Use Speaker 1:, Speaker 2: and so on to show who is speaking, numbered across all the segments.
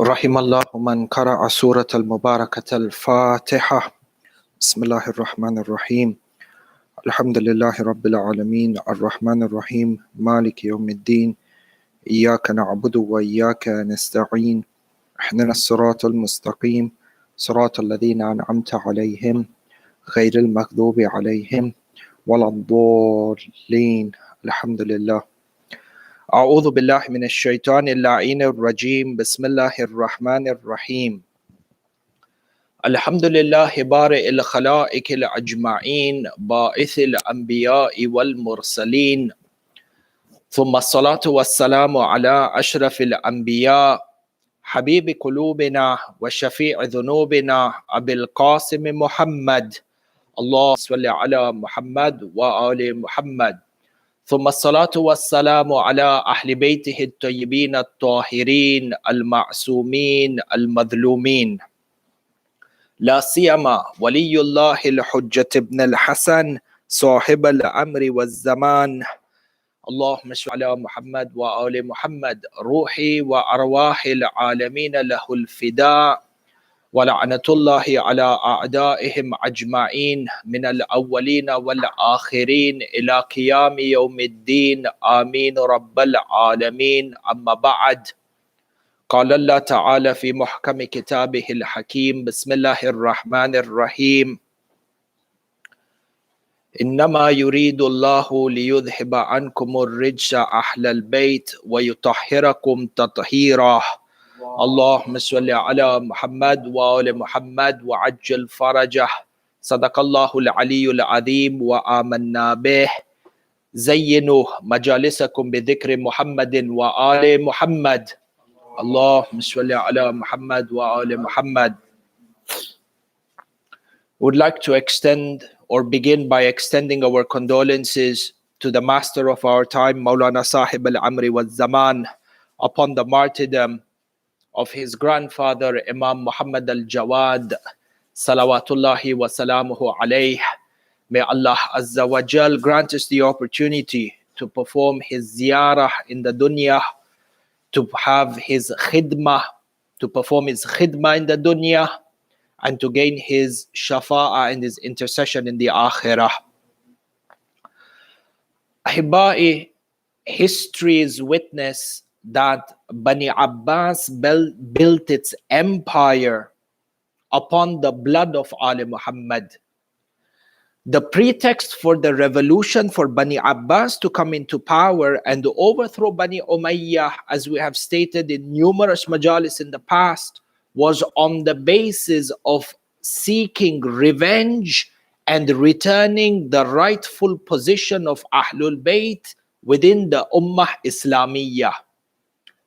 Speaker 1: رحم الله من قرأ سورة المباركة الفاتحة. بسم الله الرحمن الرحيم. الحمد لله رب العالمين الرحمن الرحيم مالك يوم الدين إياك نعبد وإياك نستعين اهدنا الصراط المستقيم صراط الذين أنعمت عليهم غير المغضوب عليهم ولا الضالين. الحمد لله. أعوذ بالله من الشيطان اللعين الرجيم. بسم الله الرحمن الرحيم. الحمد لله بارئ الخلائق الأجمعين باعث الأنبياء والمرسلين، ثم الصلاة والسلام على أشرف الأنبياء حبيب قلوبنا وشفيع ذنوبنا أبي القاسم محمد. اللهم صل على محمد وآل محمد. ثم الصلاة والسلام على أهل بيته الطيبين الطاهرين المعصومين المظلومين، لا سيما ولي الله الحجة ابن الحسن صاحب الأمر والزمان. اللهم صل على محمد وآل محمد. روحي وأرواح العالمين له الفداء، ولعنة الله على أعدائهم أجمعين من الأولين والآخرين إلى قيام يوم الدين. آمين رب العالمين. أما بعد، قال الله تعالى في محكم كتابه الحكيم. بسم الله الرحمن الرحيم. إنما يريد الله ليذهب عنكم الرجس أهل البيت ويطهركم تطهيرا. اللهم صل على محمد وآل محمد وعجل فرجه. صدق الله العلي العظيم وآمنا به. زينوا مجالسكم بذكر محمد وآل محمد. اللهم صل على محمد وآل محمد. Would like to extend or begin by extending our condolences to the master of our time, Maulana Sahib al-Amri wal Zaman, upon the martyrdom of his grandfather, Imam Muhammad al-Jawad, salawatullahi wa salamuhu alayh. May Allah Azza wa Jal grant us the opportunity to perform his ziyarah in the dunya, to have his khidmah, to perform his khidmah in the dunya, and to gain his shafa'ah and his intercession in the akhirah. Ahibai, history's witness that Bani Abbas built its empire upon the blood of Ali Muhammad. The pretext for the revolution for Bani Abbas to come into power and to overthrow Bani Umayyah, as we have stated in numerous majalis in the past, was on the basis of seeking revenge and returning the rightful position of Ahlul Bayt within the Ummah Islamiyah.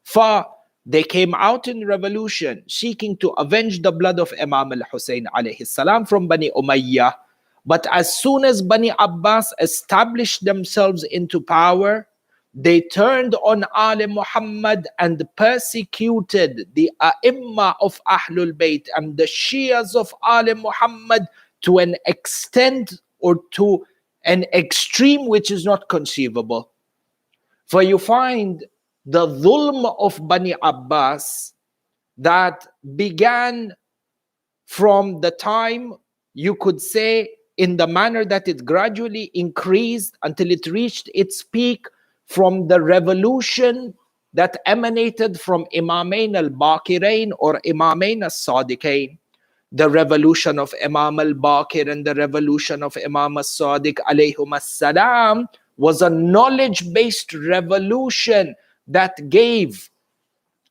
Speaker 1: For they came out in revolution seeking to avenge the blood of Imam al-Hussein alayhi salam from Bani Umayyah. But as soon as Bani Abbas established themselves into power, they turned on Ali Muhammad and persecuted the A'imma of Ahlul Bayt and the Shias of Ali Muhammad to an extent or to an extreme which is not conceivable. For you find the dhulm of Bani Abbas that began from the time, you could say, in the manner that it gradually increased until it reached its peak from the revolution that emanated from Imamain al-Baqirain or Imamain al-Sadiqain. The revolution of Imam al-Baqir and the revolution of Imam al-Sadiq alayhum as-salam was a knowledge-based revolution that gave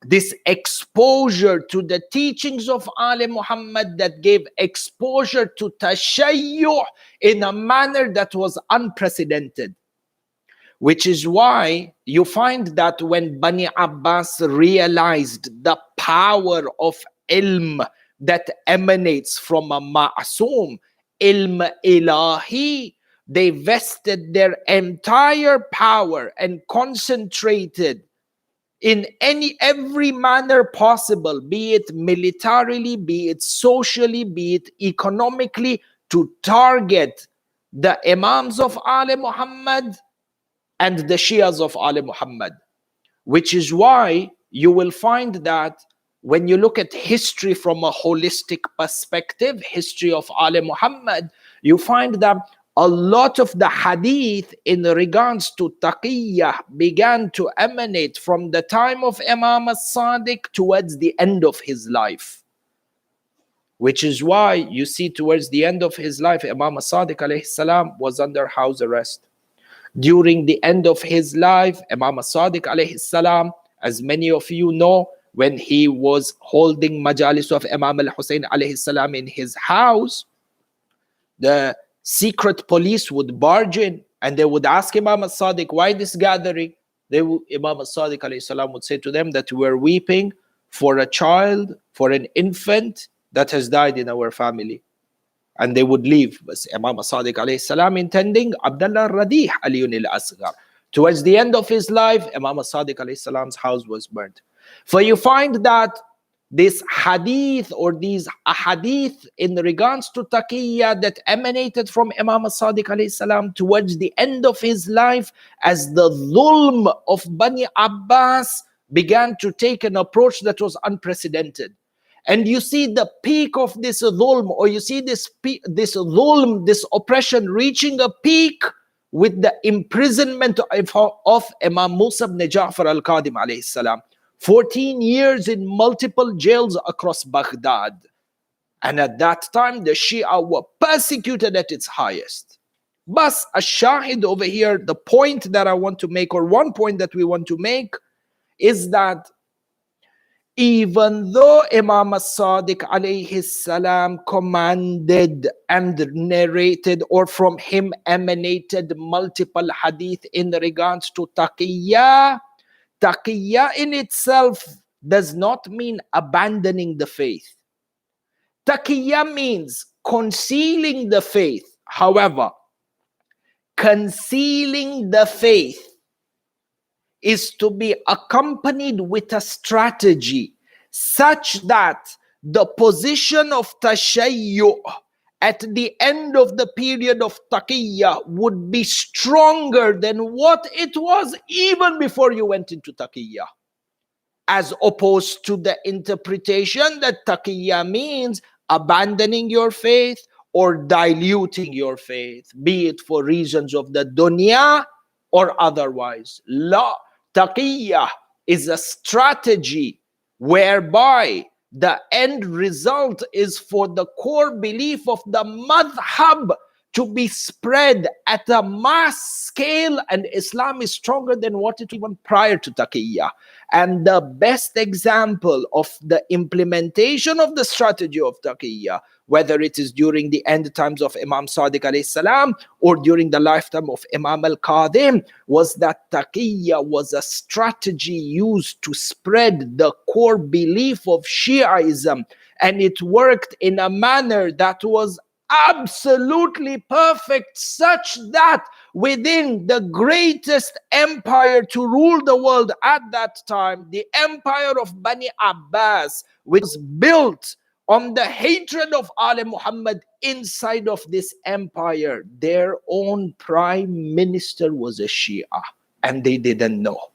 Speaker 1: this exposure to the teachings of Ali Muhammad, that gave exposure to tashayyu' in a manner that was unprecedented. Which is why you find that when Bani Abbas realized the power of ilm that emanates from a ma'asum, ilm ilahi, they vested their entire power and concentrated in every manner possible, be it militarily, be it socially, be it economically, to target the Imams of Ali Muhammad and the Shias of Ali Muhammad. Which is why you will find that when you look at history from a holistic perspective, history of Ali Muhammad, you find that a lot of the hadith in regards to taqiyya began to emanate from the time of Imam as-Sadiq towards the end of his life. Which is why you see towards the end of his life, Imam as-Sadiq alayhi salam was under house arrest. During the end of his life, Imam as-Sadiq alayhi salam, as many of you know, when he was holding majalis of Imam al-Hussein alayhi salam in his house, the secret police would barge in and they would ask Imam as-Sadiq, why this gathering? Imam as-Sadiq alayhi salam would say to them that we're weeping for a child, for an infant that has died in our family. And they would leave. But Imam as-Sadiq alayhi salam intending Abdullah Radih Aliyun al-Asghar. Towards the end of his life, Imam as-Sadiq alayhi salam's house was burnt. For you find that this hadith or these ahadith in regards to taqiyya that emanated from Imam as-Sadiq alayhi salam towards the end of his life, as the dhulm of Bani Abbas began to take an approach that was unprecedented. And you see the peak of this dhulm, or you see this dhulm, this oppression reaching a peak with the imprisonment of Imam Musa ibn Ja'far al-Qadim alayhi salam. 14 years in multiple jails across Baghdad. And at that time, the Shia were persecuted at its highest. Bas, a shahid over here, the point that I want to make, or one point that we want to make, is that even though Imam as-Sadiq alayhi salam commanded and narrated, or from him emanated multiple hadith in regards to taqiyya, taqiyya in itself does not mean abandoning the faith. Taqiyya means concealing the faith. However, concealing the faith is to be accompanied with a strategy such that the position of tashayyu at the end of the period of taqiyya would be stronger than what it was even before you went into taqiyya, as opposed to the interpretation that taqiyya means abandoning your faith or diluting your faith, be it for reasons of the dunya or otherwise. La taqiyya is a strategy whereby the end result is for the core belief of the madhab to be spread at a mass scale, and Islam is stronger than what it was even prior to taqiyya. And the best example of the implementation of the strategy of taqiyya, whether it is during the end times of Imam Sadiq alayhi salam or during the lifetime of Imam al-Qadim, was that taqiyya was a strategy used to spread the core belief of Shiaism, and it worked in a manner that was absolutely perfect, such that within the greatest empire to rule the world at that time, the empire of Bani Abbas, which was built on the hatred of Ali Muhammad, inside of this empire, their own prime minister was a Shia, and they didn't know.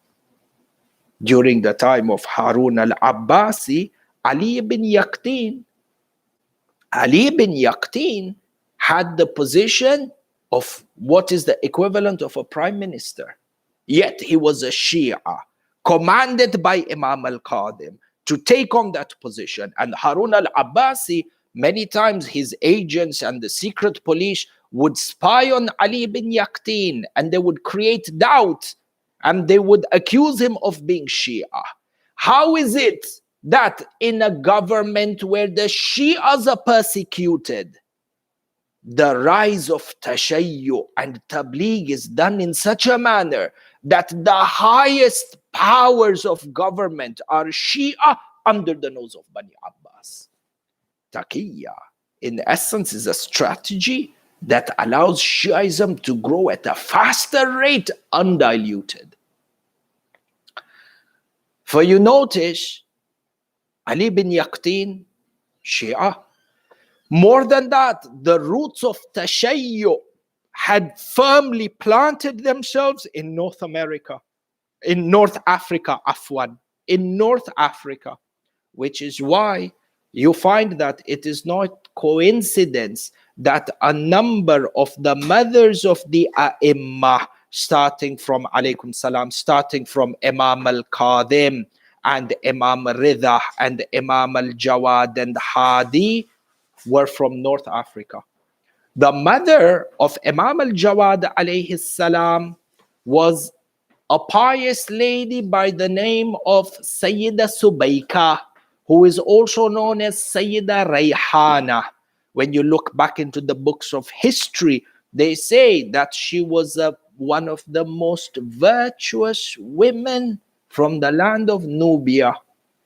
Speaker 1: During the time of Harun al-Abbasi, Ali ibn Yaqtin had the position of what is the equivalent of a prime minister. Yet he was a Shia, commanded by Imam al-Qadim to take on that position. And Harun al-Abbasi, many times his agents and the secret police would spy on Ali ibn Yaqtin, and they would create doubt, and they would accuse him of being Shia. How is it that in a government where the Shias are persecuted, the rise of tashayyu and tabligh is done in such a manner that the highest powers of government are Shia under the nose of Bani Abbas? Taqiyya, in essence, is a strategy that allows Shiaism to grow at a faster rate, undiluted. For you notice, Ali bin Yaqtin, Shia. More than that, the roots of tashayyu had firmly planted themselves in North Africa, in North Africa, which is why you find that it is not coincidence that a number of the mothers of the A'immah, starting from Imam al-Qadim and Imam Rida and Imam al-Jawad and Hadi, were from North Africa. The mother of Imam al-Jawad alayhi salam was a pious lady by the name of Sayyida Subayka, who is also known as Sayyida Rayhana. When you look back into the books of history, they say that she was one of the most virtuous women from the land of Nubia.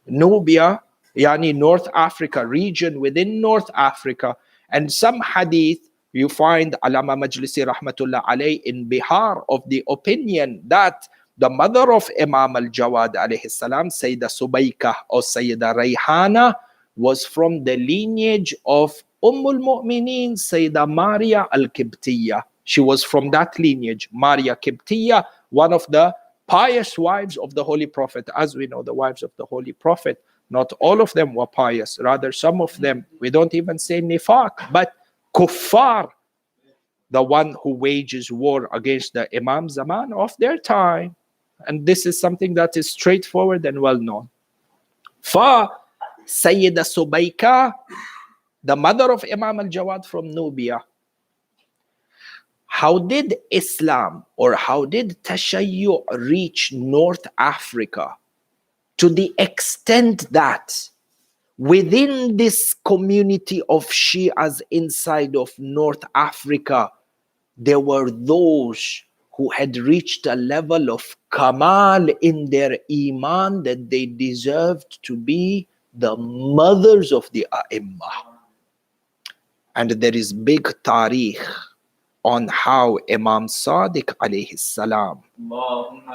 Speaker 1: Nubia, yani North Africa, region within North Africa. And some hadith, you find Alama Majlisi Rahmatullah alayh in Bihar of the opinion that the mother of Imam al-Jawad alayhi salam, Sayyida Subayka or Sayyida Rayhana, was from the lineage of Ummul Mu'mineen, Sayyida Maria al-Kibtiyya. She was from that lineage, Maria Kibtiyya, one of the pious wives of the Holy Prophet. As we know, the wives of the Holy Prophet, not all of them were pious. Rather, some of them, we don't even say nifaq, but kuffar, the one who wages war against the Imam Zaman of their time. And this is something that is straightforward and well known. For Sayyida Subayka, the mother of Imam al-Jawad from Nubia, how did Islam or how did Tashayyu reach North Africa? To the extent that within this community of Shias inside of North Africa, there were those who had reached a level of kamal in their iman that they deserved to be the mothers of the A'immah. And there is big tarikh on how Imam Sadiq alayhi salam,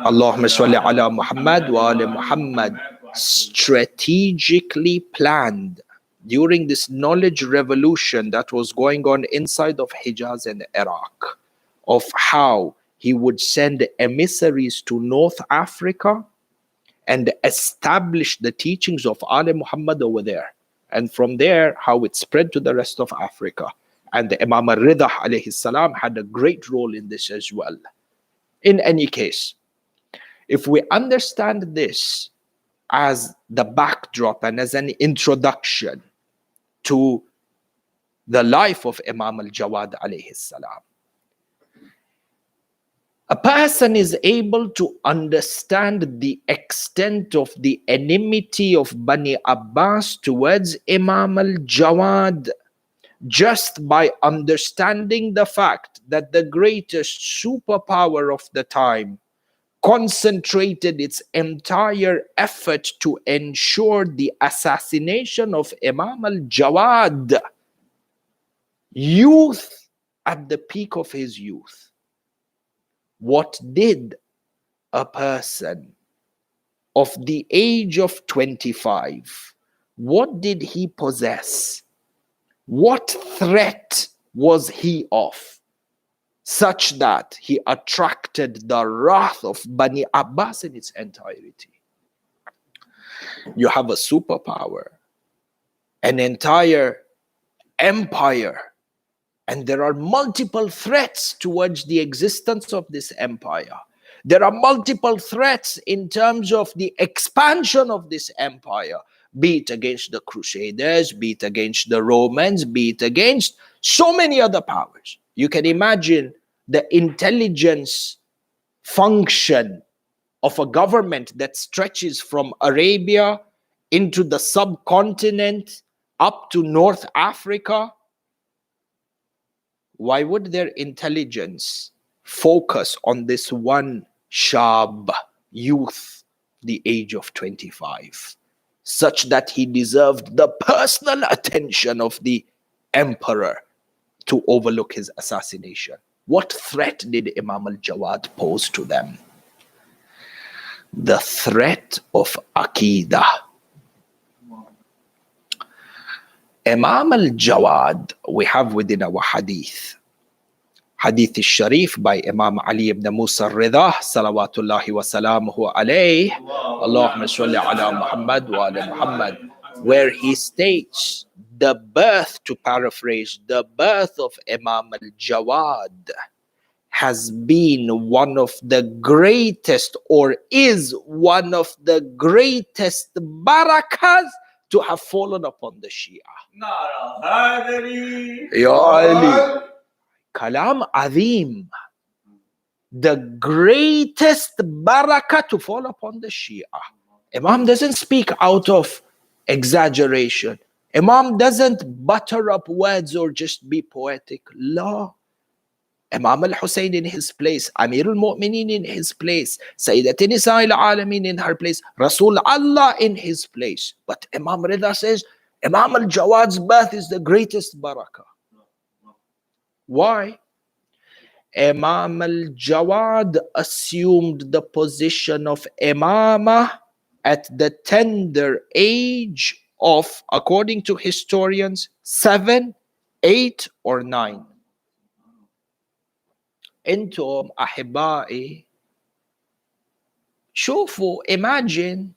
Speaker 1: Allahumma salli ala Muhammad wa ala Muhammad, strategically planned during this knowledge revolution that was going on inside of Hijaz and Iraq, of how he would send emissaries to North Africa and establish the teachings of Ali Muhammad over there. And from there, how it spread to the rest of Africa. And the Imam al-Rida alayhi salam had a great role in this as well. In any case, if we understand this as the backdrop and as an introduction to the life of Imam al-Jawad alayhi salam, a person is able to understand the extent of the enmity of Bani Abbas towards Imam al-Jawad just by understanding the fact that the greatest superpower of the time concentrated its entire effort to ensure the assassination of Imam al-Jawad, youth at the peak of his youth. What did a person of the age of 25, what did he possess? What threat was he of, such that he attracted the wrath of Bani Abbas in its entirety? You have a superpower, an entire empire, and there are multiple threats towards the existence of this empire. There are multiple threats in terms of the expansion of this empire, be it against the Crusaders, be it against the Romans, be it against so many other powers. You can imagine the intelligence function of a government that stretches from Arabia into the subcontinent up to North Africa. Why would their intelligence focus on this one shab, youth, the age of 25, such that he deserved the personal attention of the emperor to overlook his assassination? What threat did Imam al-Jawad pose to them? The threat of Aqidah. Imam al-Jawad, we have within our hadith al-Sharif by Imam Ali ibn Musa al-Rida, salawatullahi wa salamuhu alayhi, Allahumma salli ala Muhammad wa ala Muhammad, where he states the birth, to paraphrase, the birth of Imam al-Jawad has been one of the greatest, or is one of the greatest barakas to have fallen upon the Shia. Ya Ali, Kalam Azim, the greatest barakah to fall upon the Shia. Imam doesn't speak out of exaggeration. Imam doesn't butter up words or just be poetic. La. Imam al-Hussein in his place, Amir al-Mu'mineen in his place, Sayyidat Nisa al-Alameen in her place, Rasul Allah in his place. But Imam Rida says, Imam al-Jawad's birth is the greatest barakah. Why? Imam al-Jawad assumed the position of imamah at the tender age of, according to historians, 7, 8, or 9. انتم احبائي شوفوا, imagine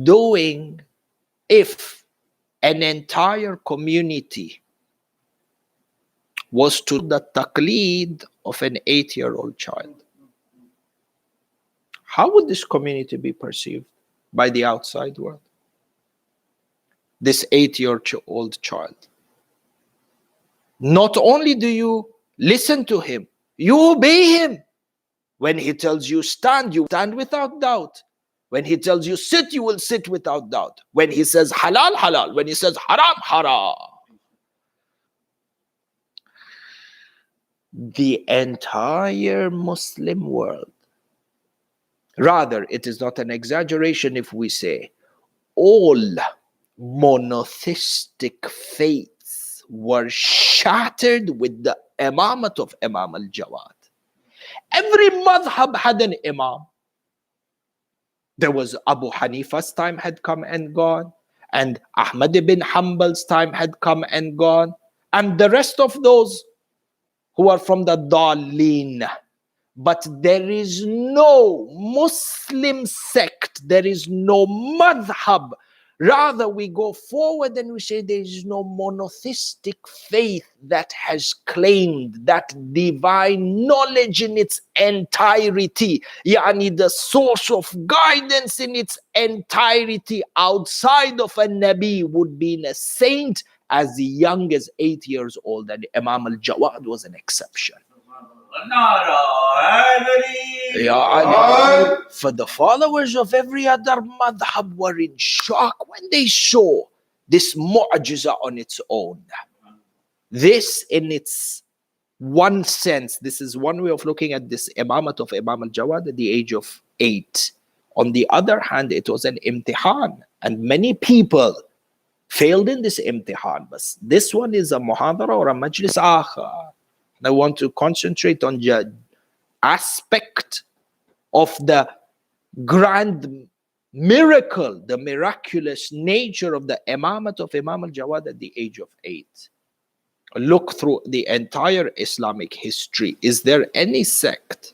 Speaker 1: doing, if an entire community was to the taqleed of an 8-year-old child, how would this community be perceived by the outside world? This 8-year-old child, not only do you listen to him, you obey him. When he tells you stand, you stand without doubt. When he tells you sit, you will sit without doubt. When he says halal, halal. When he says haram, haram. The entire Muslim world, rather, it is not an exaggeration if we say all monotheistic faiths were shattered with the imamat of Imam al-Jawad. Every madhab had an imam. There was Abu Hanifa's time had come and gone, and Ahmad ibn Hanbal's time had come and gone, and the rest of those who are from the Dalleen. But there is no Muslim sect, there is no madhab. Rather, we go forward and we say there is no monotheistic faith that has claimed that divine knowledge in its entirety, yani the source of guidance in its entirety outside of a Nabi would be in a saint as young as 8 years old, and Imam al-Jawad was an exception. For the followers of every other madhab were in shock when they saw this mu'jiza on its own. This in its one sense, this is one way of looking at this imamat of Imam al-Jawad at the age of 8. On the other hand, it was an imtihan, and many people failed in this imtihan. But this one is a muhadara or a majlis akhar. I want to concentrate on the aspect of the grand miracle, the miraculous nature of the imamat of Imam al-Jawad at the age of 8. Look through the entire Islamic history. Is there any sect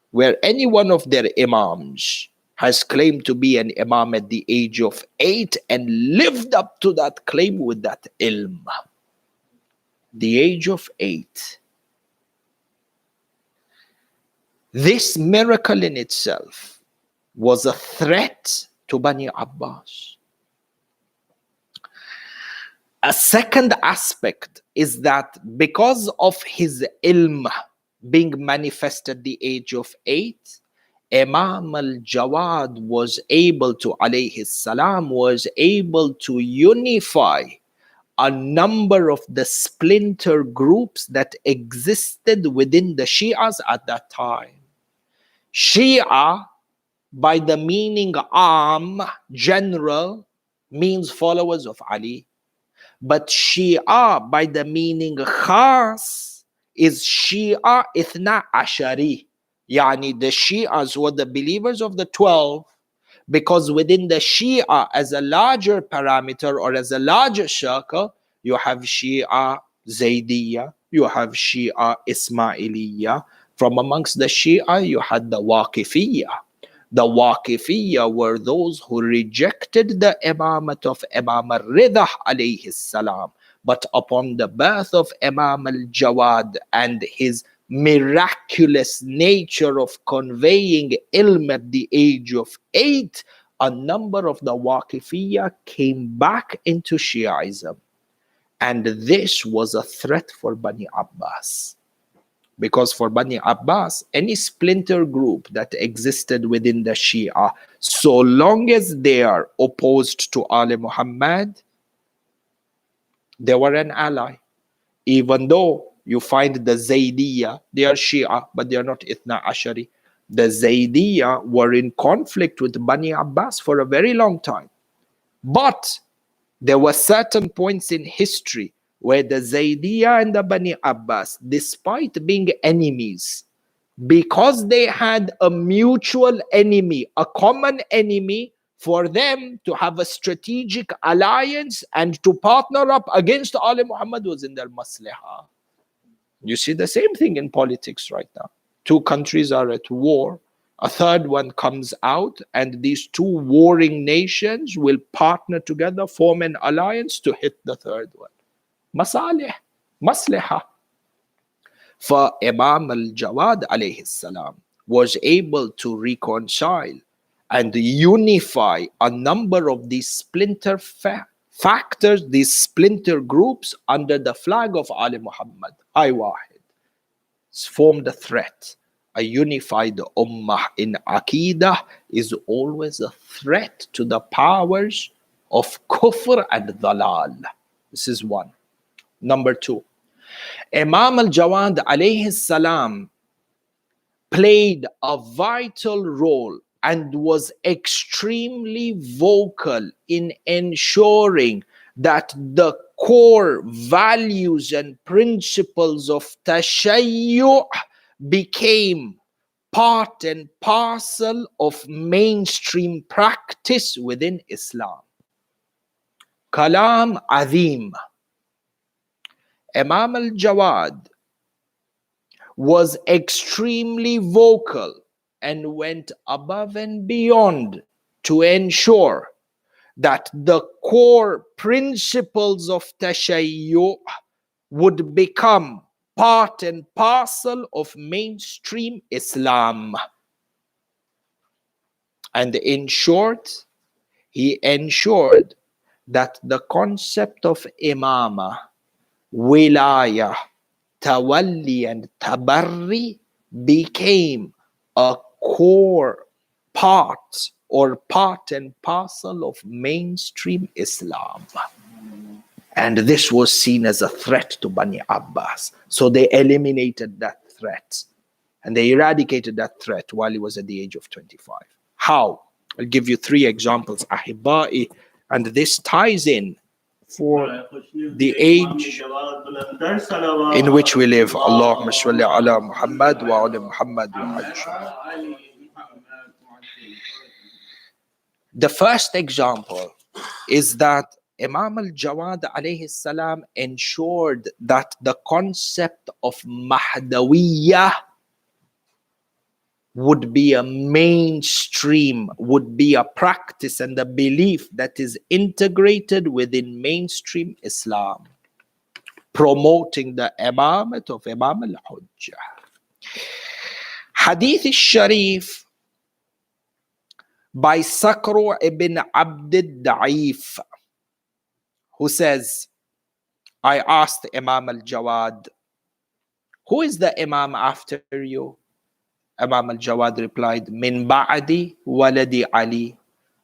Speaker 1: where any one of their imams has claimed to be an imam at the age of 8 and lived up to that claim with that ilm? The age of 8. This miracle in itself was a threat to Bani Abbas. A second aspect is that because of his ilm being manifested at the age of 8, Imam al-Jawad was able to, alayhi salam, was able to unify a number of the splinter groups that existed within the Shi'as at that time. Shia, by the meaning general, means followers of Ali. But Shia, by the meaning khas, is Shia Ithna Ashari. Yani the Shias were the believers of the 12, because within the Shia as a larger parameter or as a larger circle, you have Shia Zaydiyya, you have Shia Ismailiyya. From amongst the Shia, you had the Waqifiyya. The Waqifiyya were those who rejected the imamat of Imam al-Rida alayhi salam. But upon the birth of Imam al-Jawad and his miraculous nature of conveying ilm at the age of 8, a number of the Waqifiyya came back into Shiaism. And this was a threat for Bani Abbas. Because for Bani Abbas, any splinter group that existed within the Shia, so long as they are opposed to Ali Muhammad, they were an ally. Even though you find the Zaydiyya, they are Shia, but they are not Ithna Ashari. The Zaydiyya were in conflict with Bani Abbas for a very long time. But there were certain points in history where the Zaydiyya and the Bani Abbas, despite being enemies, because they had a mutual enemy, a common enemy, for them to have a strategic alliance and to partner up against Ali Muhammad was in their maslahah. You see the same thing in politics right now. Two countries are at war. A third one comes out, and these two warring nations will partner together, form an alliance to hit the third one. Masalih, maslahah. For Imam al-Jawad alayhi salam was able to reconcile and unify a number of these splinter factors, these splinter groups under the flag of Ali Muhammad. I Wahid. It's formed a threat. A unified ummah in Aqidah is always a threat to the powers of kufr and dhalal. This is one. Number two, Imam al-Jawad alayhi salam played a vital role and was extremely vocal in ensuring that the core values and principles of tashayyu' became part and parcel of mainstream practice within Islam. Kalam Azim. Imam al-Jawad was extremely vocal and went above and beyond to ensure that the core principles of tashayyu' would become part and parcel of mainstream Islam. And in short, he ensured that the concept of imama, wilaya, tawalli and tabarri became a core part or part and parcel of mainstream Islam. And this was seen as a threat to Bani Abbas. So they eliminated that threat. And they eradicated that threat while he was at the age of 25. How? I'll give you 3 examples, Ahibai, and this ties in for the age in which we live. Allahumma salli ala Muhammad wa ala Muhammad wa ajma. The first example is that Imam al-Jawad alayhi salam ensured that the concept of Mahdawiyah would be a mainstream, would be a practice and a belief that is integrated within mainstream Islam, promoting the imamate of Imam al-Hujjah. Hadith al-Sharif by Sakru ibn Abd al-Da'if, who says, I asked Imam al-Jawad, who is the Imam after you? Imam al-Jawad replied, Min ba'di waladi Ali,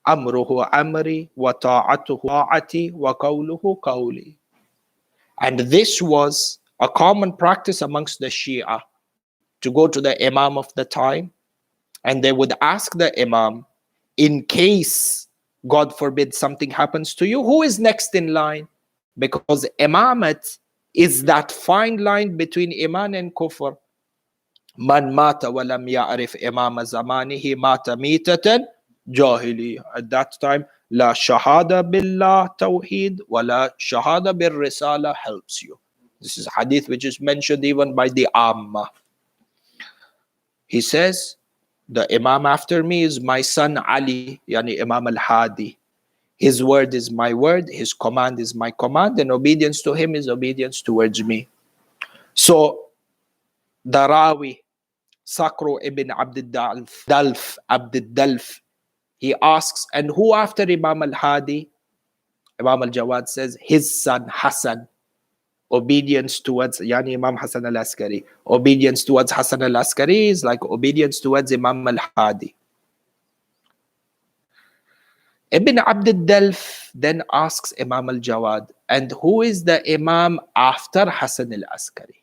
Speaker 1: amruhu amri, wa ta'atuhu ta'ati, wa qawluhu qawli. And this was a common practice amongst the Shia, to go to the Imam of the time, and they would ask the Imam, in case, God forbid, something happens to you, who is next in line? Because Imamat is that fine line between Iman and Kufr. Man mata wa lam ya'rif imama zamanihi mata mitatan jahili. At that time, la Shahadah billah tawheed wa la Shahadah bil risala helps you. This is hadith which is mentioned even by the Amma. He says, the Imam after me is my son Ali, yani Imam al-Hadi. His word is my word, his command is my command, and obedience to him is obedience towards me. So, the Rawi, Sakru ibn Abd al-Dalf, he asks, and who after Imam al-Hadi? Imam al-Jawad says, his son Hassan. Obedience towards, yani Imam Hassan al-Askari. Obedience towards Hassan al-Askari is like obedience towards Imam al-Hadi. Ibn Abd al-Dalf then asks Imam al-Jawad, and who is the Imam after Hassan al-Askari?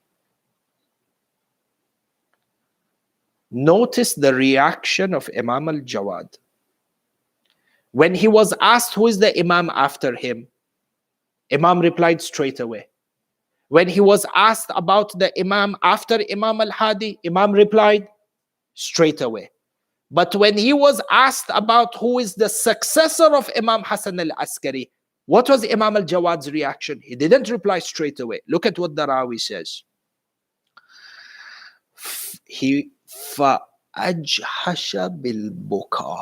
Speaker 1: Notice the reaction of Imam al-Jawad. When he was asked who is the Imam after him, Imam replied straight away. When he was asked about the Imam after Imam al-Hadi, Imam replied straight away. But when he was asked about who is the successor of Imam Hassan al-Askari, what was Imam al-Jawad's reaction? He didn't reply straight away. Look at what the Rawi says. He فَأَجْحَشَ بِالْبُكَى.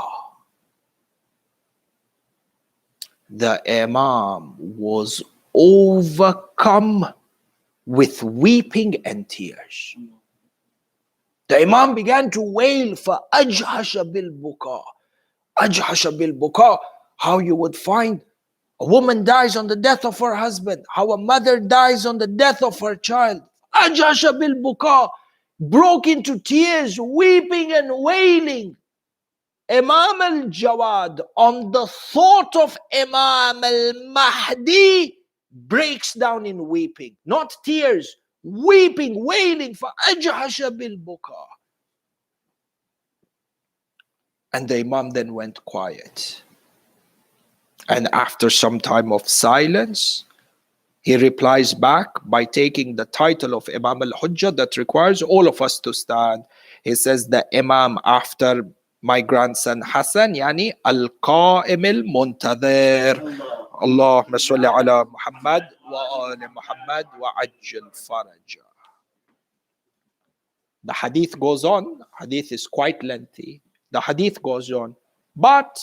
Speaker 1: The Imam was overcome with weeping and tears. The Imam began to wail for أَجْحَشَ بِالْبُكَى. أَجْحَشَ بِالْبُكَى. How you would find a woman dies on the death of her husband, how a mother dies on the death of her child. أَجْحَشَ بِالْبُكَى. Broke into tears, weeping and wailing. Imam al-Jawad, on the thought of Imam al-Mahdi, breaks down in weeping. Not tears, weeping, wailing for أَجْحَشَ بِالْبُكَى. And the Imam then went quiet. And after some time of silence, he replies back by taking the title of Imam al-Hujjah that requires all of us to stand. He says, the Imam after my grandson Hassan, yani al-Qa'im al-Muntadhir. Allahumma salli ala Muhammad wa ali Muhammad wa ajjal faraja. The hadith goes on. Hadith is quite lengthy. The hadith goes on. But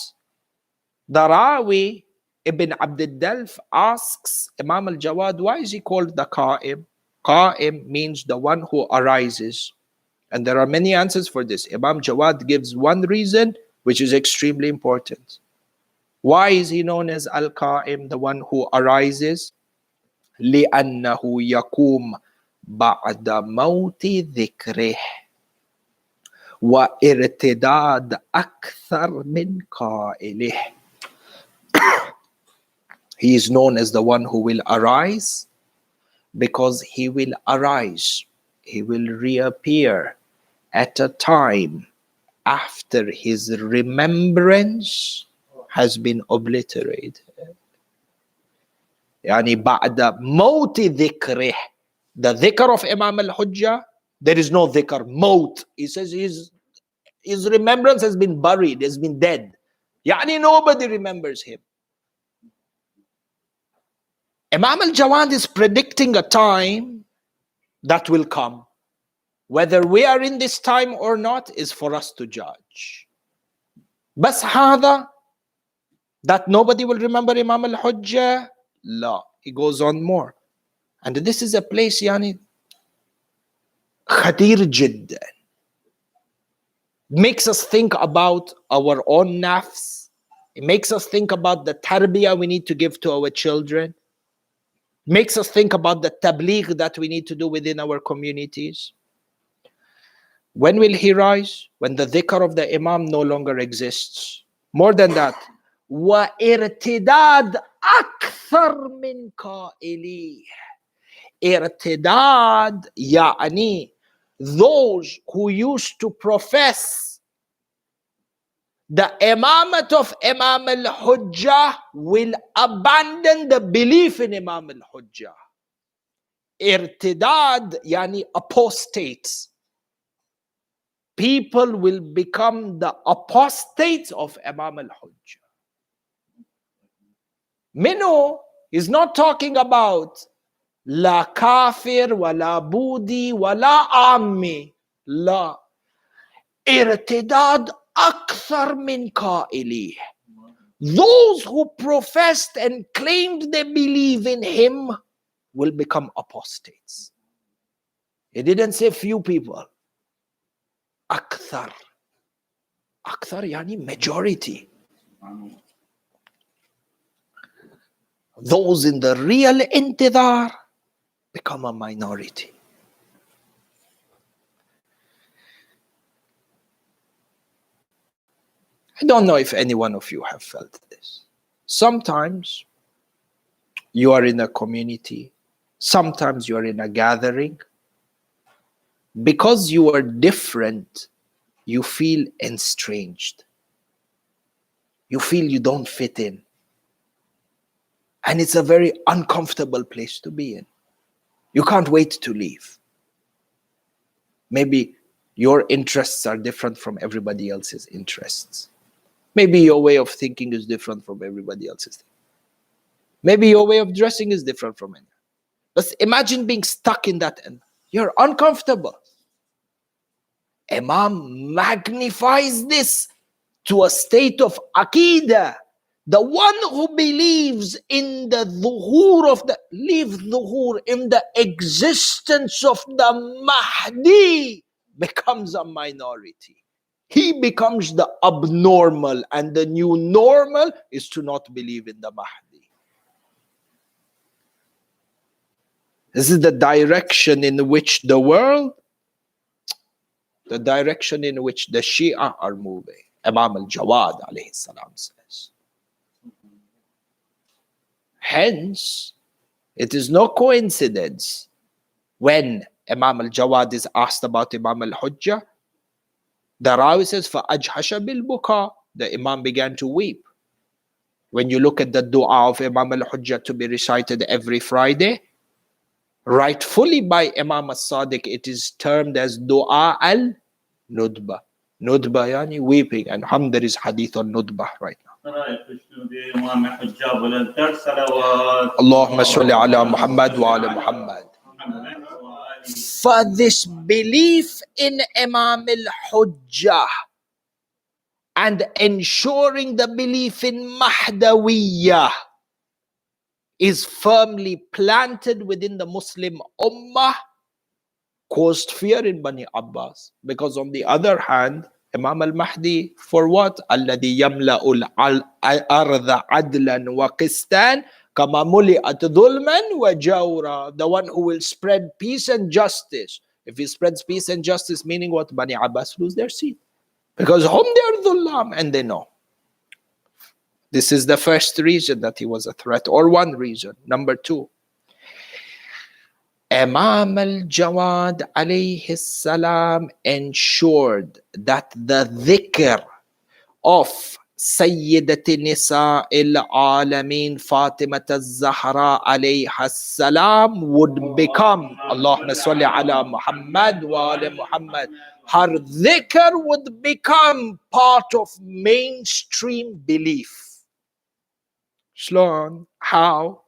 Speaker 1: the Rawi Ibn Abd al-Dalf asks Imam al-Jawad, why is he called the Qa'im? Qa'im means the one who arises. And there are many answers for this. Imam Jawad gives one reason, which is extremely important. Why is he known as Al-Qa'im, the one who arises? لِأَنَّهُ يَقُومُ بَعْدَ مَوْتِ ذِكْرِهِ وَإِرْتِدَادَ أَكْثَرْ مِنْ قَائِلِهِ. He is known as the one who will arise because he will arise. He will reappear at a time after his remembrance has been obliterated. Yani ba'da mawti dhikri. The dhikr of Imam al-Hujjah, there is no dhikr, maut. He says his remembrance has been buried, has been dead. Yani nobody remembers him. Imam al-Jawad is predicting a time that will come. Whether we are in this time or not is for us to judge. Bas hada, that nobody will remember Imam al-Hujjah? La. He goes on more. And this is a place, yani, khatir jiddan. Makes us think about our own nafs. It makes us think about the tarbiyah we need to give to our children. Makes us think about the tabligh that we need to do within our communities. When will he rise? When the dhikr of the Imam no longer exists. More than that, وَإِرْتِدَادَ أَكْثَرْ مِنْ قَائِلِيهِ. Irtidad, ya'ani, those who used to profess the imamat of Imam al-Hujjah will abandon the belief in Imam al-Hujjah. Irtidad, yani apostates. People will become the apostates of Imam al-Hujjah. Minhu is not talking about la kafir, wala budi, wala ammi. La. Irtidad akthar min qailih. Those who professed and claimed they believe in him will become apostates. He didn't say few people. Akthar. Akthar yani majority. Those in the real intidar become a minority. I don't know if any one of you have felt this. Sometimes you are in a community, sometimes you are in a gathering. Because you are different, you feel estranged. You feel you don't fit in. And it's a very uncomfortable place to be in. You can't wait to leave. Maybe your interests are different from everybody else's interests. Maybe your way of thinking is different from everybody else's. Maybe your way of dressing is different from anyone. But imagine being stuck in that end. You're uncomfortable. Imam magnifies this to a state of Aqidah. The one who believes in the dhuhur of the, leave dhuhur, in the existence of the Mahdi, becomes a minority. He becomes the abnormal, and the new normal is to not believe in the Mahdi. This is the direction in which the world, the direction in which the Shia are moving. Imam al-Jawad alayhi salam says. Hence, it is no coincidence when Imam al-Jawad is asked about Imam al-Hujjah, the Rawi says, فَأَجْحَشَ بِالْبُكَى. The Imam began to weep. When you look at the dua of Imam al-Hujjah to be recited every Friday, rightfully by Imam al-Sadiq, it is termed as dua al-Nudba. Nudba yani weeping, and there is hadith on Nudba right now. Allahumma salli ala Muhammad wa ala Muhammad. For this belief in Imam al-Hujjah and ensuring the belief in Mahdawiyyah is firmly planted within the Muslim Ummah, caused fear in Bani Abbas. Because on the other hand, Imam al-Mahdi, for what? الَّذِي يَمْلَأُ الْأَرْضَ عَدْلًا وَقِسْطًا كَمَا مُلِئَتْ ظُلْمًا وَجَوْرًا. The one who will spread peace and justice. If he spreads peace and justice, meaning what? Bani Abbas lose their seat. Because hum they are dhullam, and they know. This is the first reason that he was a threat, or one reason. Number two, Imam al-Jawad alayhi salam ensured that the dhikr of Sayyidati Nisa al-Alameen Fatima al-Zahra alayha salam would become, Allahumma salli ala Muhammad wa ala Muhammad, her dhikr would become part of mainstream belief. Slow on. How?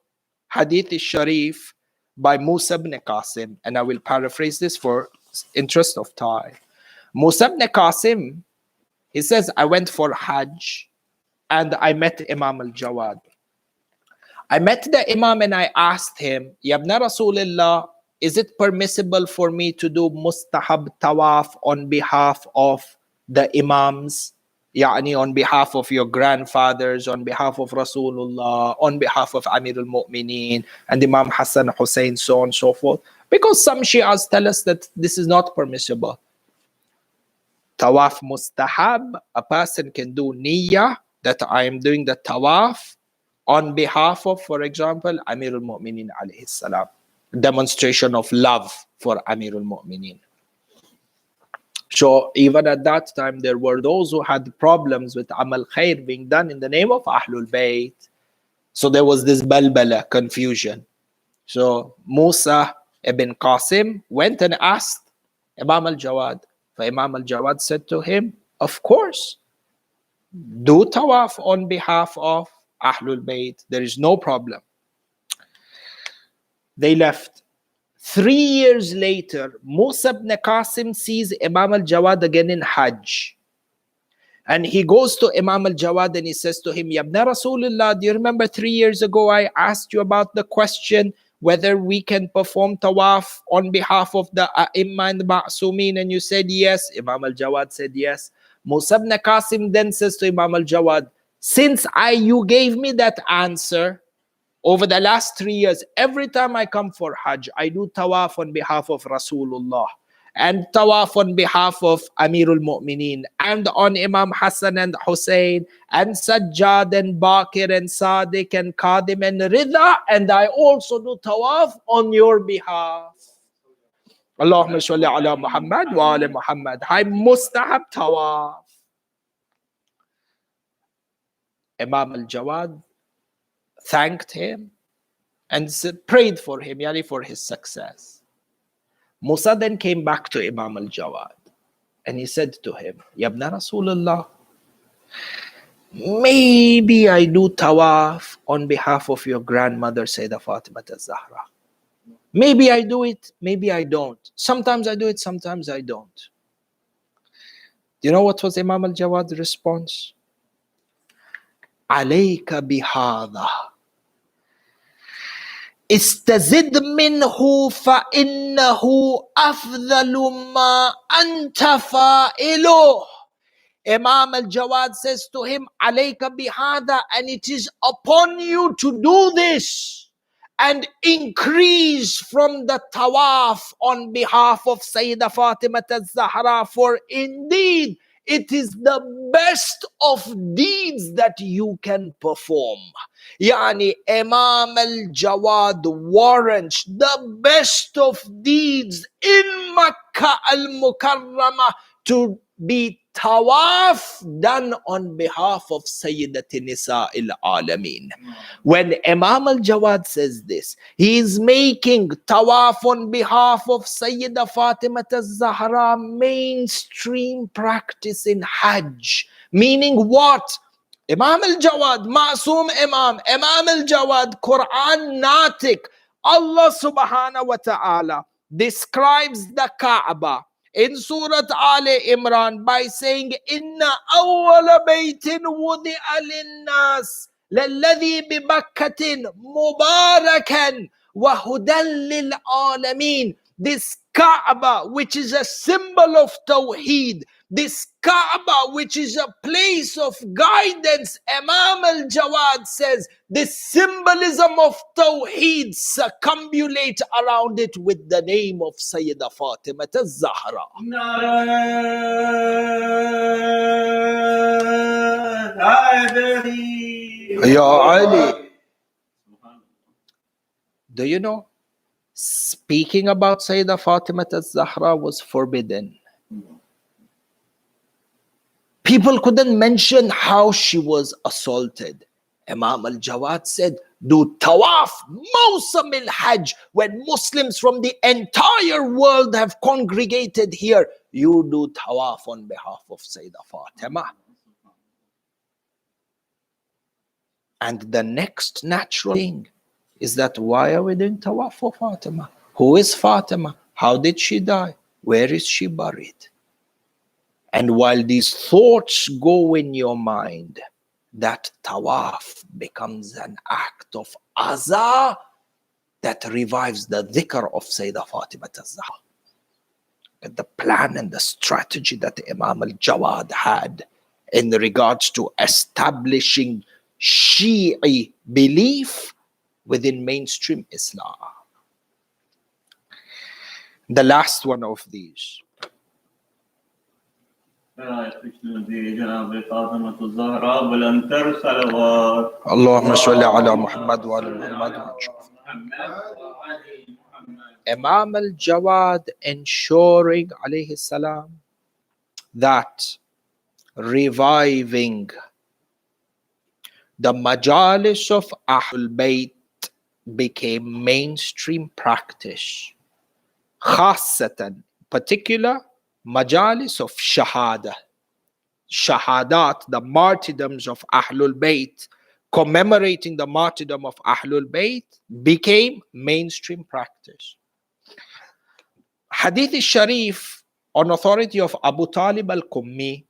Speaker 1: Hadith al-Sharif by Musa ibn Qasim, and I will paraphrase this for interest of time. Musa ibn Qasim, he says, I went for Hajj and I met Imam al-Jawad. I met the Imam and I asked him, Yabna Rasulullah, is it permissible for me to do mustahab tawaf on behalf of the Imams? Yani on behalf of your grandfathers, on behalf of Rasulullah, on behalf of Amir al-Mu'mineen and Imam Hassan, Hussein, so on and so forth. Because some Shias tell us that this is not permissible. Tawaf mustahab, a person can do niyyah, that I am doing the tawaf on behalf of, for example, Amir al-Mu'mineen alayhi salam. Demonstration of love for Amir al-Mu'mineen. So even at that time, there were those who had problems with Amal Khair being done in the name of Ahlul Bayt. So there was this balbala, confusion. So Musa ibn Qasim went and asked Imam al-Jawad. So Imam al-Jawad said to him, of course, do tawaf on behalf of Ahlul Bayt. There is no problem. They left. 3 years later, Musa ibn Qasim sees Imam al-Jawad again in Hajj. And he goes to Imam al-Jawad and he says to him, Yabna Rasulullah, do you remember 3 years ago I asked you about the question whether we can perform tawaf on behalf of the A'imma and the Ma'sumin? And you said yes. Imam al-Jawad said yes. Musa ibn Qasim then says to Imam al-Jawad, since you gave me that answer, over the last 3 years, every time I come for Hajj, I do tawaf on behalf of Rasulullah and tawaf on behalf of Amirul Mu'mineen and on Imam Hassan and Hussein and Sajjad and Bakir and Sadiq and Qadim and Rida, and I also do tawaf on your behalf. Allahumma salli ala Muhammad wa ala Muhammad. Hi mustahab tawaf. Imam al-Jawad thanked him and prayed for him, yani for his success. Musa then came back to Imam al-Jawad and he said to him, Yabna Rasulullah, maybe I do tawaf on behalf of your grandmother Sayyidah Fatima al-Zahra. Maybe I do it, maybe I don't. Sometimes I do it, sometimes I don't. Do you know what was Imam al-Jawad's response? عليك بهذا استزد منه فإنه أفضل ما أنت فاعله. Imam al-Jawad says to him, عليك بهذا, and it is upon you to do this and increase from the tawaf on behalf of Sayyidah Fatima al-Zahra, for indeed it is the best of deeds that you can perform. Yani Imam al-Jawad warrants the best of deeds in Makkah al-Mukarramah to be tawaf done on behalf of Sayyidati Nisa al-Alameen. When Imam al-Jawad says this, he is making tawaf on behalf of Sayyida Fatima al-Zahra mainstream practice in Hajj. Meaning what? Imam al-Jawad, Ma'soom Imam al-Jawad, Quran Natik, Allah subhanahu wa ta'ala describes the Kaaba in Surah Ali Imran by saying, Inna awwala baytin wudi'a linnas lalladhi bibakkatin mubarakan wa hudan lil alameen. This Kaaba, which is a symbol of Tawheed, this Kaaba, which is a place of guidance, Imam al-Jawad says, this symbolism of Tawheed circumambulate around it with the name of Sayyida Fatima al-Zahra. Ya Ali. Do you know? Speaking about Sayyida Fatima al-Zahra was forbidden. People couldn't mention how she was assaulted. Imam al-Jawad said, do tawaf, Mawsam al-Hajj, when Muslims from the entire world have congregated here, you do tawaf on behalf of Sayyida Fatima. And the next natural thing is that why are we doing tawaf for Fatima? Who is Fatima? How did she die? Where is she buried? And while these thoughts go in your mind, that tawaf becomes an act of aza that revives the dhikr of Sayyida Fatima al-Zahra. The plan and the strategy that Imam al-Jawad had in regards to establishing Shi'i belief within mainstream Islam. The last one of these. Allahumma salli ala Muhammad wa ala Muhammad. Imam al-Jawad ensuring alayhi salam that reviving the majalis of Ahlul Bayt became mainstream practice. Khasatan, particular majalis of Shahadah. Shahadat, the martyrdoms of Ahlul Bayt, commemorating the martyrdom of Ahlul Bayt, became mainstream practice. Hadith al-Sharif, on authority of Abu Talib al-Qummi,